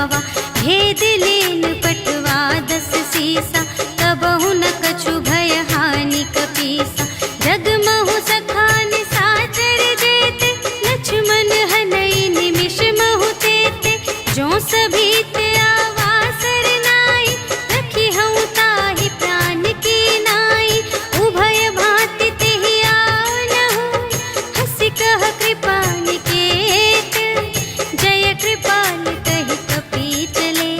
पावा। भेद लेन पटवा 10 सीसा, तबहु न कछु भय हानि कपीसा। जगमहु सखान साचर जेते, लक्ष्मण हनई निमिष महु तेते। जो सभी ते आवासर नाई, रखी हूँ ताहि प्राण की नाई। उभय भांति तेहि आनहु, हंसि कह कृपा निकेत। जय कृपाल कहि कपि चले,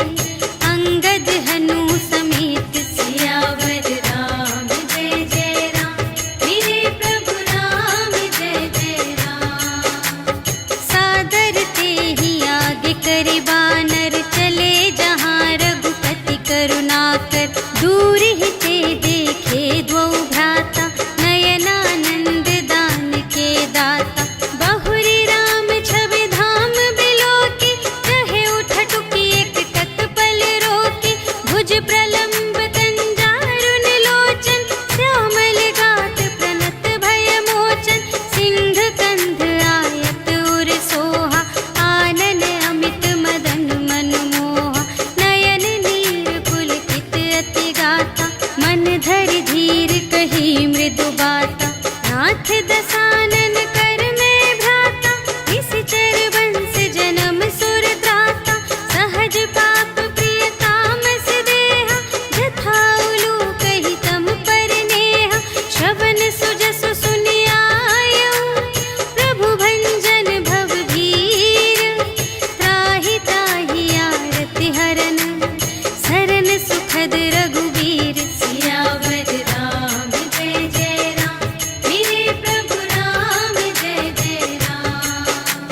अंगद हनु समेत। सियावर राम जय जय राम, मेरे प्रभु राम जय जय राम। सादर तेहि आगे करि बानर, चले जहाँ रघुपति करुणाकर। दूर ही ते देखे द्वौ भ्राता, नयनानंद दान के दाता। बहुरी राम छवि धाम बिलोकी, रहे उठटुकी एक तत्पल रोकी। भुज प्रलंब कंजारुन लोचन, श्यामल गात प्रणत भय मोचन। सिंह कंध आयत उर सोहा, आनन अमित मदन मनमोहा। नयन नीर पुलकित अति गाता, मन धरि धीर कही मृदु बाता। नाथ दसानन कर में भ्राता, निश्चर वंश जन्म सुर त्राता। सहज पाप प्रिय तामस देहा, जथा उलूक ही तम पर नेहा। श्रवण सुजसु सुनि आयऊ, प्रभु भंजन भव भीर। त्राहि ताहि आरति हरन, सरन सुखद रघुवीर। सियावर राम जय जय राम, मेरे प्रभु राम जय जय राम।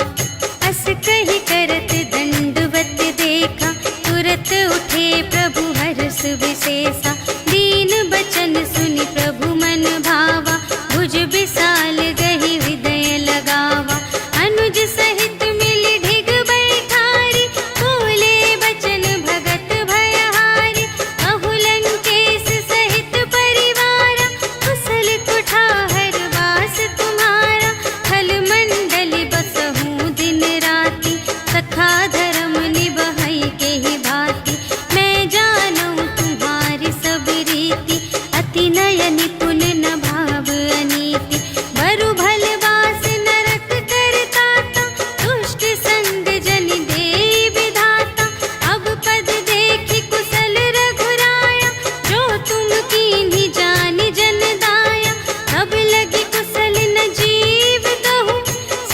अस कहि करत दंडवत देखा, तुरत उठे प्रभु हर्ष विशेषा। दीन बचन सुनि प्रभु मन भावा, भुज विशाल गहि हृदय लगावा। अनुज सहित मिलि ढिग बैठारी, बोले बचन भगत भयहारी। कहु लंकेश सहित परिवारा, कुशल कुठार वास तुम्हारा। खल मंडल बसहु दिन राति, सखा धर्म निबहै केहि भांति। मैं जानूं तुम्हारी सब रीति, अति नय निपुण न भाव अनीति। बरु भल वास नरक करताता, दुष्ट संग जन देई विधाता। अब पद देखि कुशल रघुराया, जो तुम कीन्ही जानि जन दाया। तब लगी कुशल न जीव कहूँ,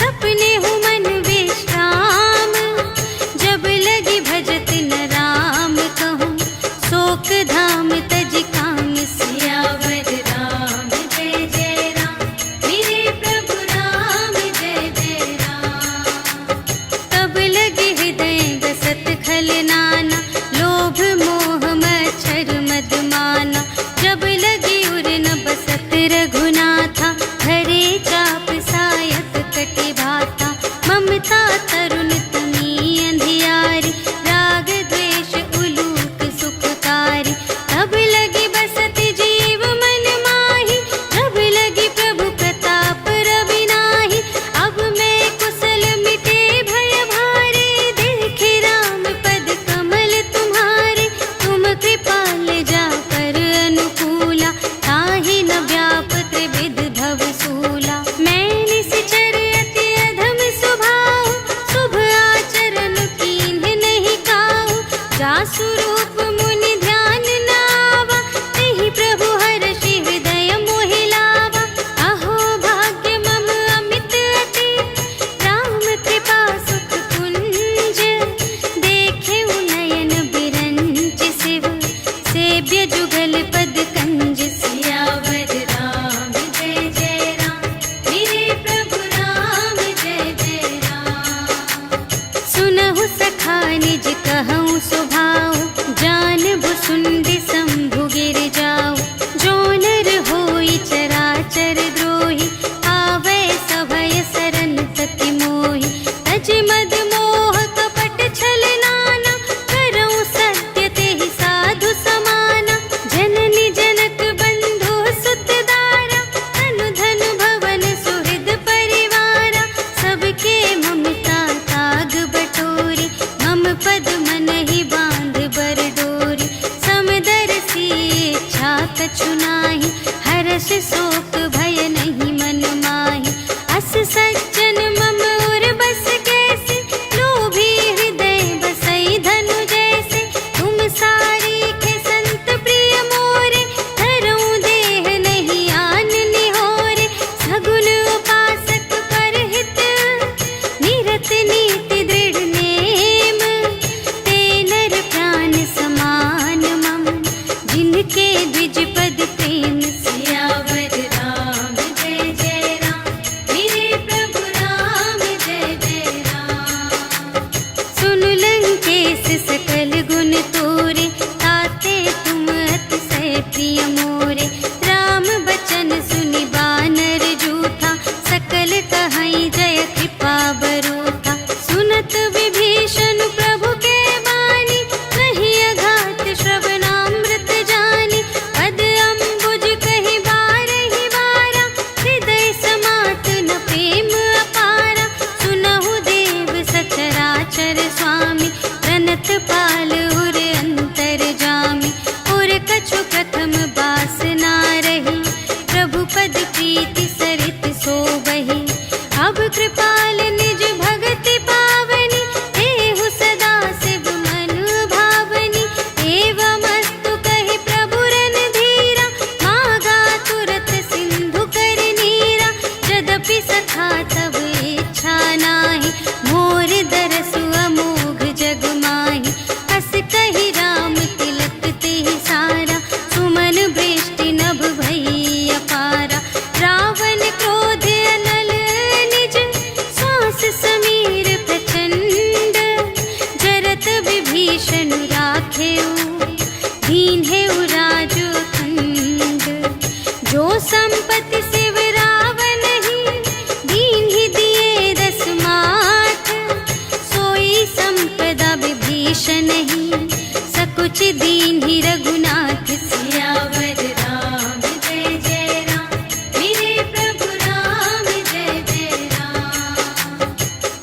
सपने हूँ मन विश्राम। जब लगी भजत न राम कहूँ, शोक धाम तज काम। सियावर राम जय जय राम, मेरे प्रभु राम जय जय राम। तब लगे हृदय गसत खल नाना, लोभ मोह मच्छर मद माना। जब लगी उर न बसत रघुनाथा, धरे चाप सायक कटि भाता। ममता तरुण तमी अंधियारी, राग द्वेष उलूक सुखकारी। तब लगी बसत जीव मन माही, जब लगी प्रभु प्रताप रवि नाही। अब मैं कुशल मिटे भय भारे, देखे राम पद कमल तुम्हारे। तुम कृपाल जा कर अनुकूला, ताहि न व्याप त्रिविध भव सूला। मैं निश्चर अति अधम स्वभाव, शुभ आचरण कीन्ह नहीं काहू। जासु रूप मुनि ध्यान न आवा, तेहि प्रभु हर्षि हृदय मोहि लावा। अहो भाग्य मम अमित अति, राम कृपा सुख कुंज। देखेउ नयन बिरंच शिव, सेव्य जुगल पद कंज। सियावर राम जय जय राम, मेरे प्रभु राम जय जय राम। सुनहु सखा निज कहूँ स्वभाव, तोरे, ताते तुम अतिशय प्रिय मोरे। राम बचन सुनि बानर जूठा, सकल कहई जय कृपा बरूठा। सुनत विभीषण प्रभु के बानी, नहीं अघात श्रवणामृत जानी। पद अम्बुज कहि बारहि बारा, हृदय समात न प्रेम अपारा। सुनहु देव सचराचर स्वामी, प्रणत पाल उर अंतर जामी। और कछु प्रथम बास ना रही, प्रभु पद प्रीति सरित सोबहि। अब कृपाल निज भगति पावनी, देहु सदा शिव मन भावनी। एवमस्तु कहि प्रभु रणधीरा, मागा तुरत सिंधु कर नीरा। यद्यपि सखा तब इच्छा नाही, मोर दरसु अमोघ जग माही। हस कहि राम तिलक तेहि सारा, सुमन वृष्टि नभ भई अपारा। रावण क्रोध अनल निज, श्वास समीर प्रचंड। जरत विभीषण राखेउ, दीन्हेउ राजु अखंड। जो संपत्ति शिव रावण ही, दीन्हि दिए दस माठ। सोई संपदा विभीषण ही, सकुच दीन्हि रघुनाथ। सियावर राम जय जय राम, मेरे प्रभु राम जय जय राम।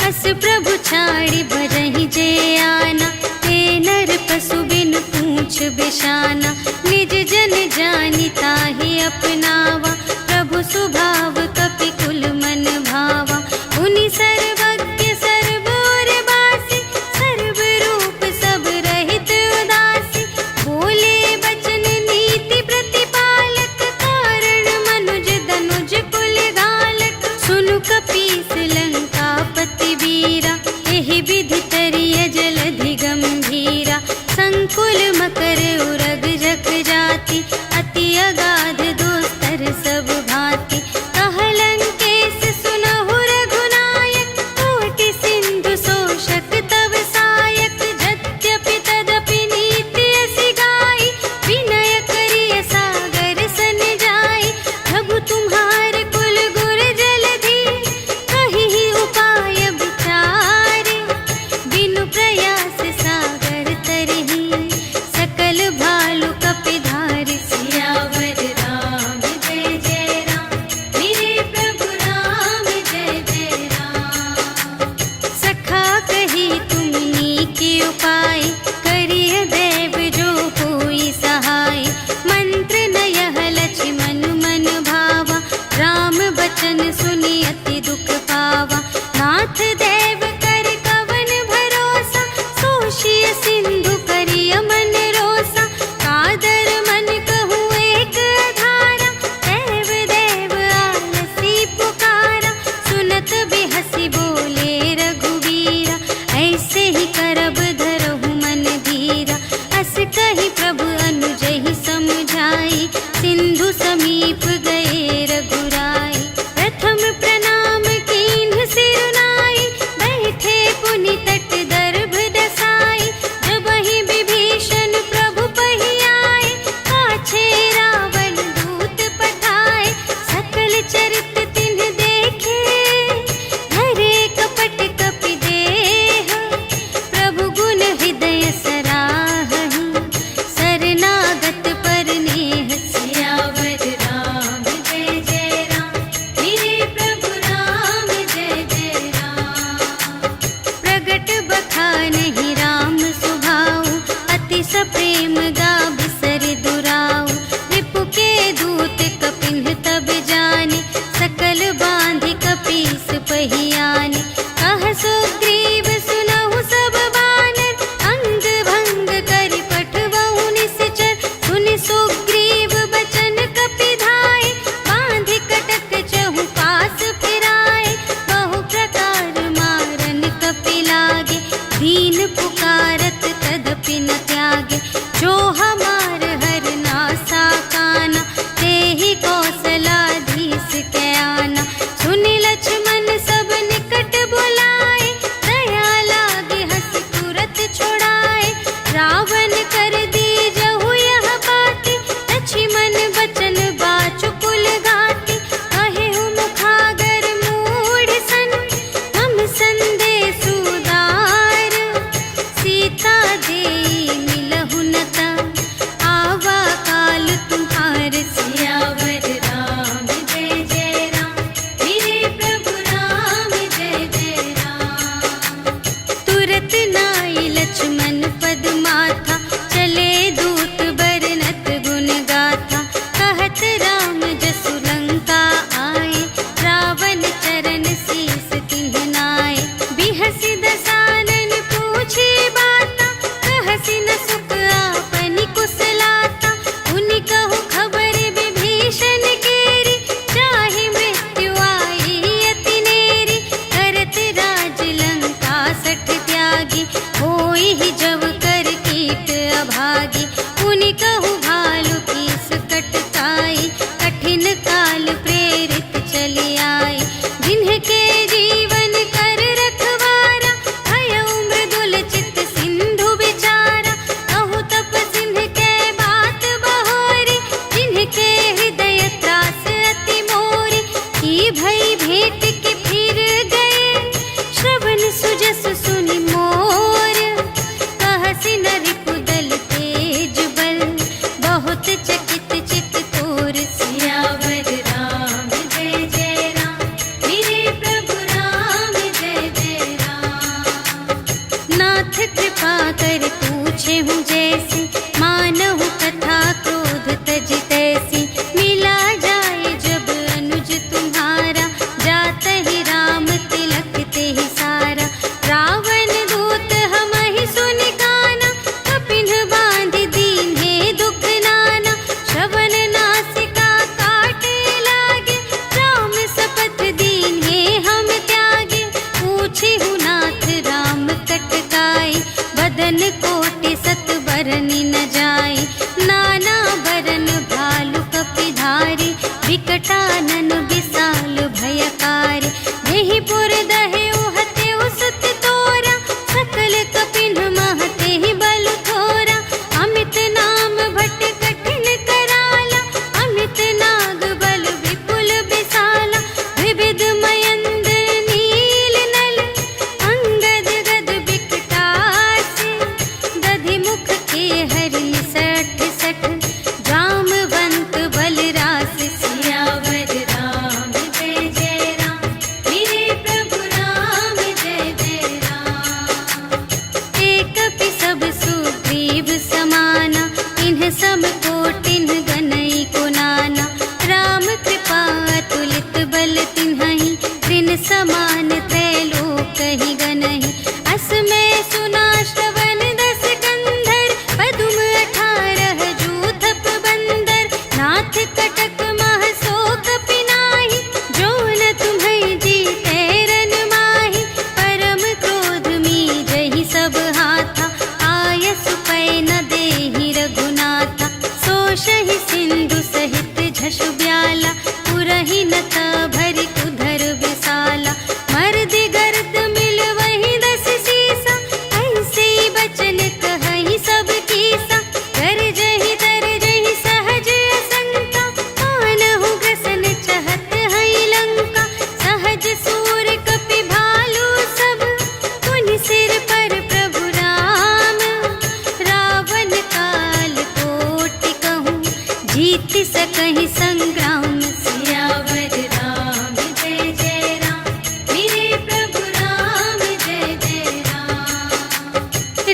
अस प्रभु छाड़ि भजहि जे आना, ते नर पशु बिनु पूछ बिशाना। निज जन जानि ताहि अपनावा, प्रभु सुभाव कपि कुल मन भावा। उनि सर्वज्ञ सर्व और बासी, सर्व रूप सब रहित उदासी। बोले बचन नीति प्रतिपालक, कारण मनुज धनुज कुल घालक। सुनु कपीस लंकापति वीरा, एहि विधि तरिय जलधि गंभीरा। संकुल मकर उरग जग जाति, अति अगाध दोस्तर सब भांति। कहलंकेश सुनहु रघुनायक, कोटि सिंधु शोषक तव सायक। यद्यपि तदपि नीति असी गाई, विनय करिय सागर सन जाई। प्रभु तुम्हार कुल गुर जलधि, कहिहि उपाय विचारे। बिनु प्रयास सागर तरहि, सकल चले दूत बरनत गुण गाथा, कहत राम जसु लंका आए, रावण चरण शीस तिन्ह नाए। बिहसि दसानन पूछे बाता, कहसि न सुख आपनि कुशलाता। उनि कहु खबर विभीषण केरी, चाहे मृत्यु आई अति नेरी। करत राज लंका सठ त्यागी, होई ही जब कर कीट अभागी। उनि कहु भालु कीस कटकाई, कठिन काल प्रेरित चली आई। जिन्हके जीवन कर रखवारा, भयउ मृदुल चित सिंधु विचारा। कहु तप सिंह के बात बहोरी, जिनके हृदय त्रास अति मोरी। की भई भेंट के फिर गए, श्रवण सुजस सुनि मोर। कहसि न रिपुदल तेज बल, बहुत चकित चित तोर। सियावर राम जय जय राम, मेरे प्रभु राम जय जय राम। नाथ कृपा कर पूछे हूँ जैसी, मानहु कथा क्रोध तज तैसी। मिला जाए जब अनुज तुम्हारा, जात ही राम तिलक ते ही सारा। रावण दूत हमहि सुनि काना, कपिन बांधि दीन्हे दुख नाना। श्रवण नासिका काटे लागे, राम शपथ दीन्हे हम त्यागे। पूछिहु नाथ राम कटकाई, बदन कोटि सत बरनि न जाई। नाना बरन भालु कपिधारी, विकटानन विशाल भयकारी। देहि पुर दहेउ हतेउ सुत तोरा, सकल कपिन महते ही बल थोरा। अमित नाम भट कठिन कराला, अमित नाग बल विपुल विशाला। विविध मयंद्र नील नल, अंगद गद विकटासी। दधि मुख के हरि सठ सठ, जामवंत बलरास। सियावर राम जय जय राम, मेरे प्रभु राम जय जय राम। एक कपि सब सुग्रीव समाना, इन्ह सम कोटिन्ह गनई को नाना। राम कृपा अतुलित बल तिन्हहि, त्रिन समान त्रैलोक ही गनहि। अस में सुना श्रवण दस कंधर, पदुम 18 जूथप बंदर। नाथ कटक मह शोक पिनाहि, जो न तुम्हें जीते रन माहि। परम क्रोध मीजहि सब हाथा, आयसु पै न देहि रघुनाथा। सोषहि सिंधु सहित झसु ब्याला, पुरहि न भरि उधर विशाला। मर्दि गर्द मिल वही दस सीसा, ऐसे बचन कहहि सब कीसा। कर जहि तर जहि सहज असंका, मानहु ग्रसन चहत हई लंका। सहज सूर कपि भालु सब, पुनि सिर पर प्रभु राम। रावण काल कोटि कहूँ, जीत सकहि संग्राम। सियावर राम जय जय राम, मेरे प्रभु राम जय जय राम।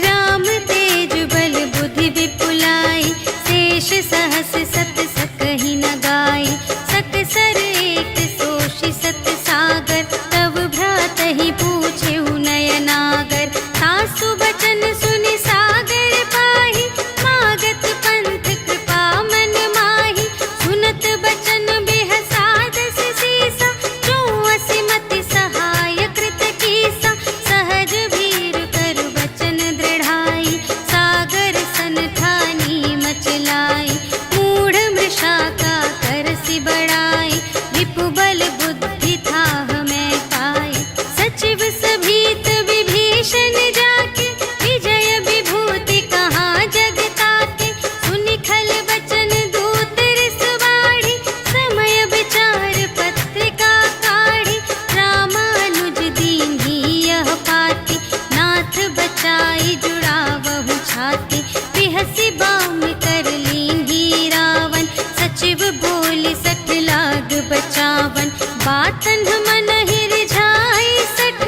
राम तेज बल बुद्धि विपुलाई, शेष सहस सत सकहि न गाई। सकसर एक सोषि सत सागर, तब भ्रातहि पूछेउ नयनागर। सासु बचन सुनि सागर पाहि, मागत पंथ कृपा मन माहि। सुनत बचन बेहसादस सीसा, जो असिमति सहाय कृत कीसा। सहज भीर कर बचन दृढ़ाई, सागर सन ठानी मचलाई। मूढ़ मृषा का करसि बड़ाई, रिपु बल बुद्धि थाह में पाई। सचिव सभीत विभीषण जाके, विजय विभूति कहाँ जग ताके। सुनि खल बचन दूत रिस बाढ़ी, समय विचार पत्रिका काढ़ी। रामानुज दीन्ही यह पाती, नाथ बचाई जुड़ावहु छाती। बिहसि बाम कर लीन्ही रावण, सचिव बोलि सठ लाग बचावन। बातन मन ही रिझाई सठ,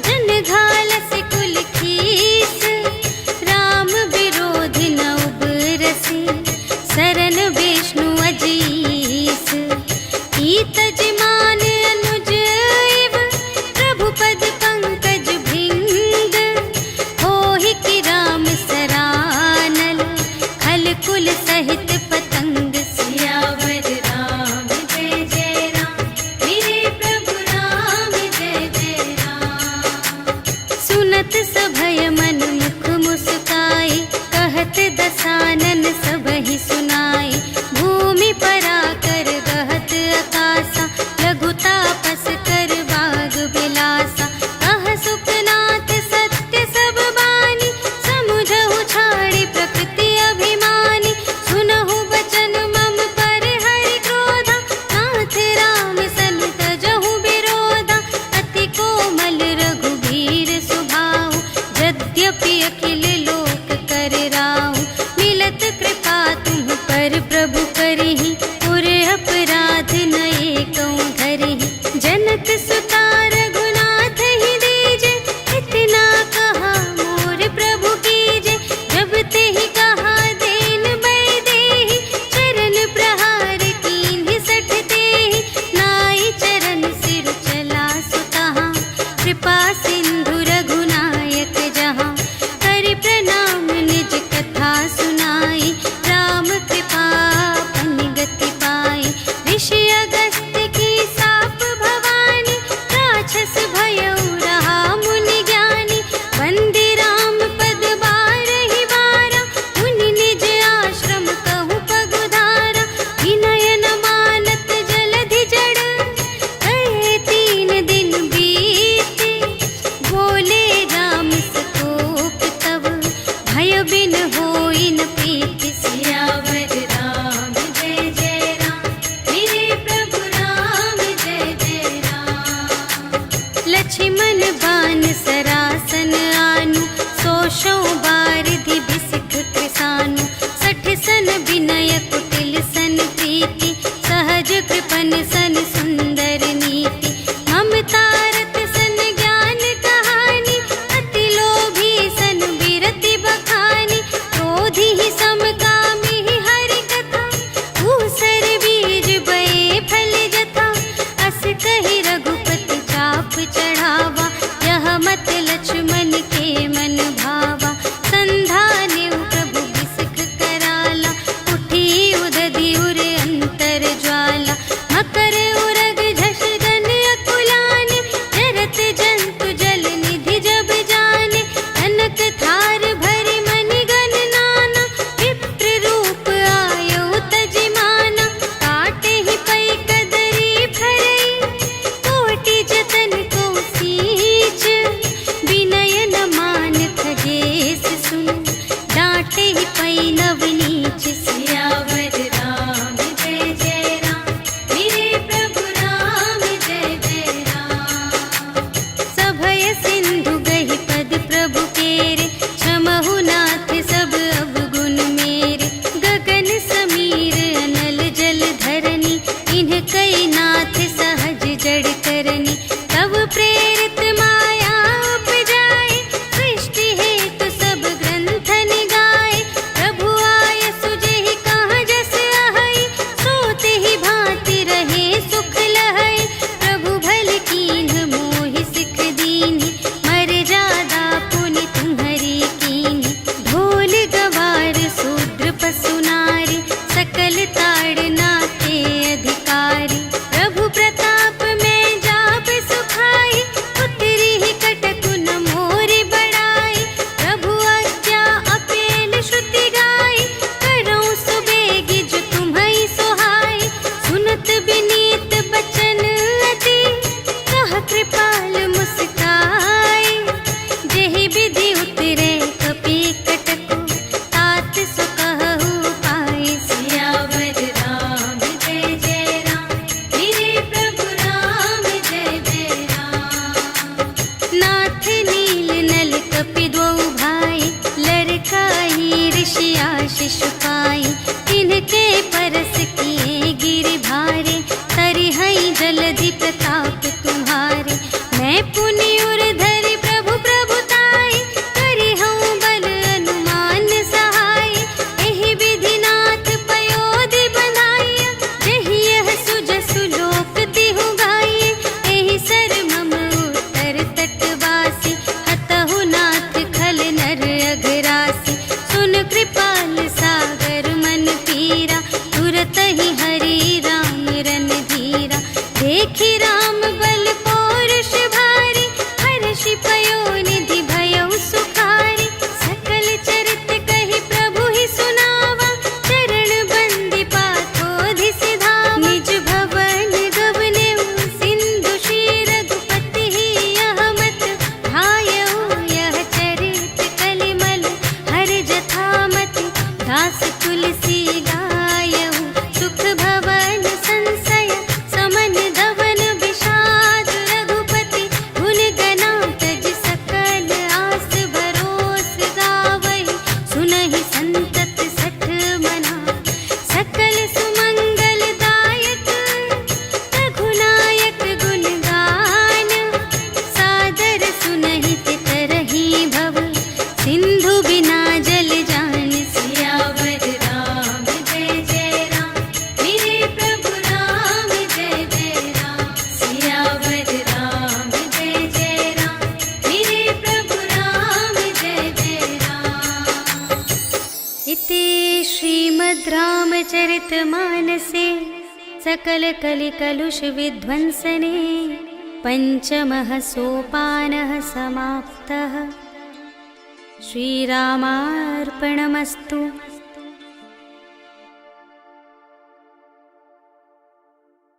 जन घालसि कुल खीस। राम विरोधि न सहित पतंग। सियावर राम जय जय राम, मेरे प्रभु राम जय जय राम। सुनत सभय मन मुख मुस्काई, कहत दसानन सबहि सुनाई। भूमि पराकर गहत आकासा, लघु तापस कर बाग बिलासा। कह सुखनाथ सत्य सब बानी, समुझहु छाड़ी प्रकृति अभिमानी। सुनहु बचन मम पर हरि क्रोधा, नाथ राम सन तजहु विरोधा। अति कोमल रघुबीर सुभाऊ, यद्यपि अखिल लोक कर राहु। मिलत कृपा तुम पर प्रभु करहि, पुर अपराध न एकौ धरहि। जनक सुता रघुनाथ ही दीजे, इतना कहा मोर प्रभु कीजे। जब तेहि कहा देन बैदेहि, चरण प्रहार कीन्हि सठ तेहि। नाई चरण सिर चला सुतहाँ, कृपा सिंधु रघुनायक जहाँ। करि प्रणाम निज कथा सुनाई, राम कृपा पन गति पाई। ऋषि अगस्त्य की साप भवानी, राक्षस भयउ रहा मुनि ज्ञानी। वंदे राम पद बारहि बारा, मुनि निज आश्रम कहु पगुधारा। विनय न मानत जलधि जड़, कहे 3 दिन बीते। बोले राम संतोष तब, भय बिन होई न प्रीति। सियावर राम जय जय राम, मेरे प्रभु राम जय जय राम। लक्ष्मण बान सरासन आनु, सोशौ बारिधि बिसिख कृसानु। 60 सन विनय कुटिल सन प्रीति, सहज कृपन सन सुंदर नीति। ममता रत सन ज्ञान कहानी, अति लोभी सन बिरति बखानी। क्रोधी ही समकामी ही हरि कथा, ऊसर बीज बये फल जथा। अस कहि रघुपति चाप चढ़ावा, यह मत लक्ष्मण के मन भावा। संधान्यु प्रभु बिसिख कराला, उठी उदधि उर अंतर ज्वाला। मकर उरग झष गन अकुलाने, जरत जंतु जल निधि जब जाने। कनक थार भरि मनि गण नाना, विप्र रूप आयउ तजिमाना। काटे ही पै कदरी फरई, कोटि जतन को सींच। विनय न मान खगेश सुन, डांटे ही पै नव नीच। सियावर राम जय जय राम, मेरे प्रभु राम जय जय राम। सभय सिंधु गहि पद प्रभु केरे, क्षमहु नाथ सब अवगुण मेरे। गगन समीर अनल जल धरनी, इन्ह कई नाथ सहज जड़ करनी। तब प्रेरित माया उपजाए, सृष्टि हेतु सब ग्रंथ निगाए। प्रभु आय सुजेहि कहाँ जस अहै, सोते ही भांति रहे सुख लहै। प्रभु भल कीन्ह मोहि सिख दीन्हि, मर्यादा पुनि तुम्हरी कीन्हि। ढोल गवार शूद्र पशु नारी, सकल ताड़ना के अधिकारी। प्रभु प्रताप में जाप सुखाई, उतरी ही कटकु न मोरि बड़ाई। प्रभु आज्ञा अपेल श्रुति गाई, करऊँ सुबेगी जो तुम्है सोहाई। सुनत विनीत बचन अति, कह कृपाल मुस्काई। जेहि विधि उतरे कपि कटकु, तात सो कहु पाई। सियावर राम जय जय राम, मेरे प्रभु राम जय जय राम। नाथ नील नल कपि द्वौ भाई, लरकाई ऋषि आशीष पाई। तिनके परस किए गिरि भारे, तरिहै जलधि प्रताप तुम्हारे। मैं पुनि उर धरि प्रभु प्रभुताई, करिहउँ बल अनुमान सहाय। एहि विधि नाथ पयोधि बंधाइया, जेहि यह सुजसु लोक तिहु गाइए। एहि सर मम उत्तर तटवासी, हतहु नाथ खल नर अघरासी। सुन कृपाल सागर मन पी श्रीमद् रामचरितमानसे सकलकलिकलुषविध्वंसने पञ्चमः सोपानः समाप्तः। श्रीरामार्पणमस्तु।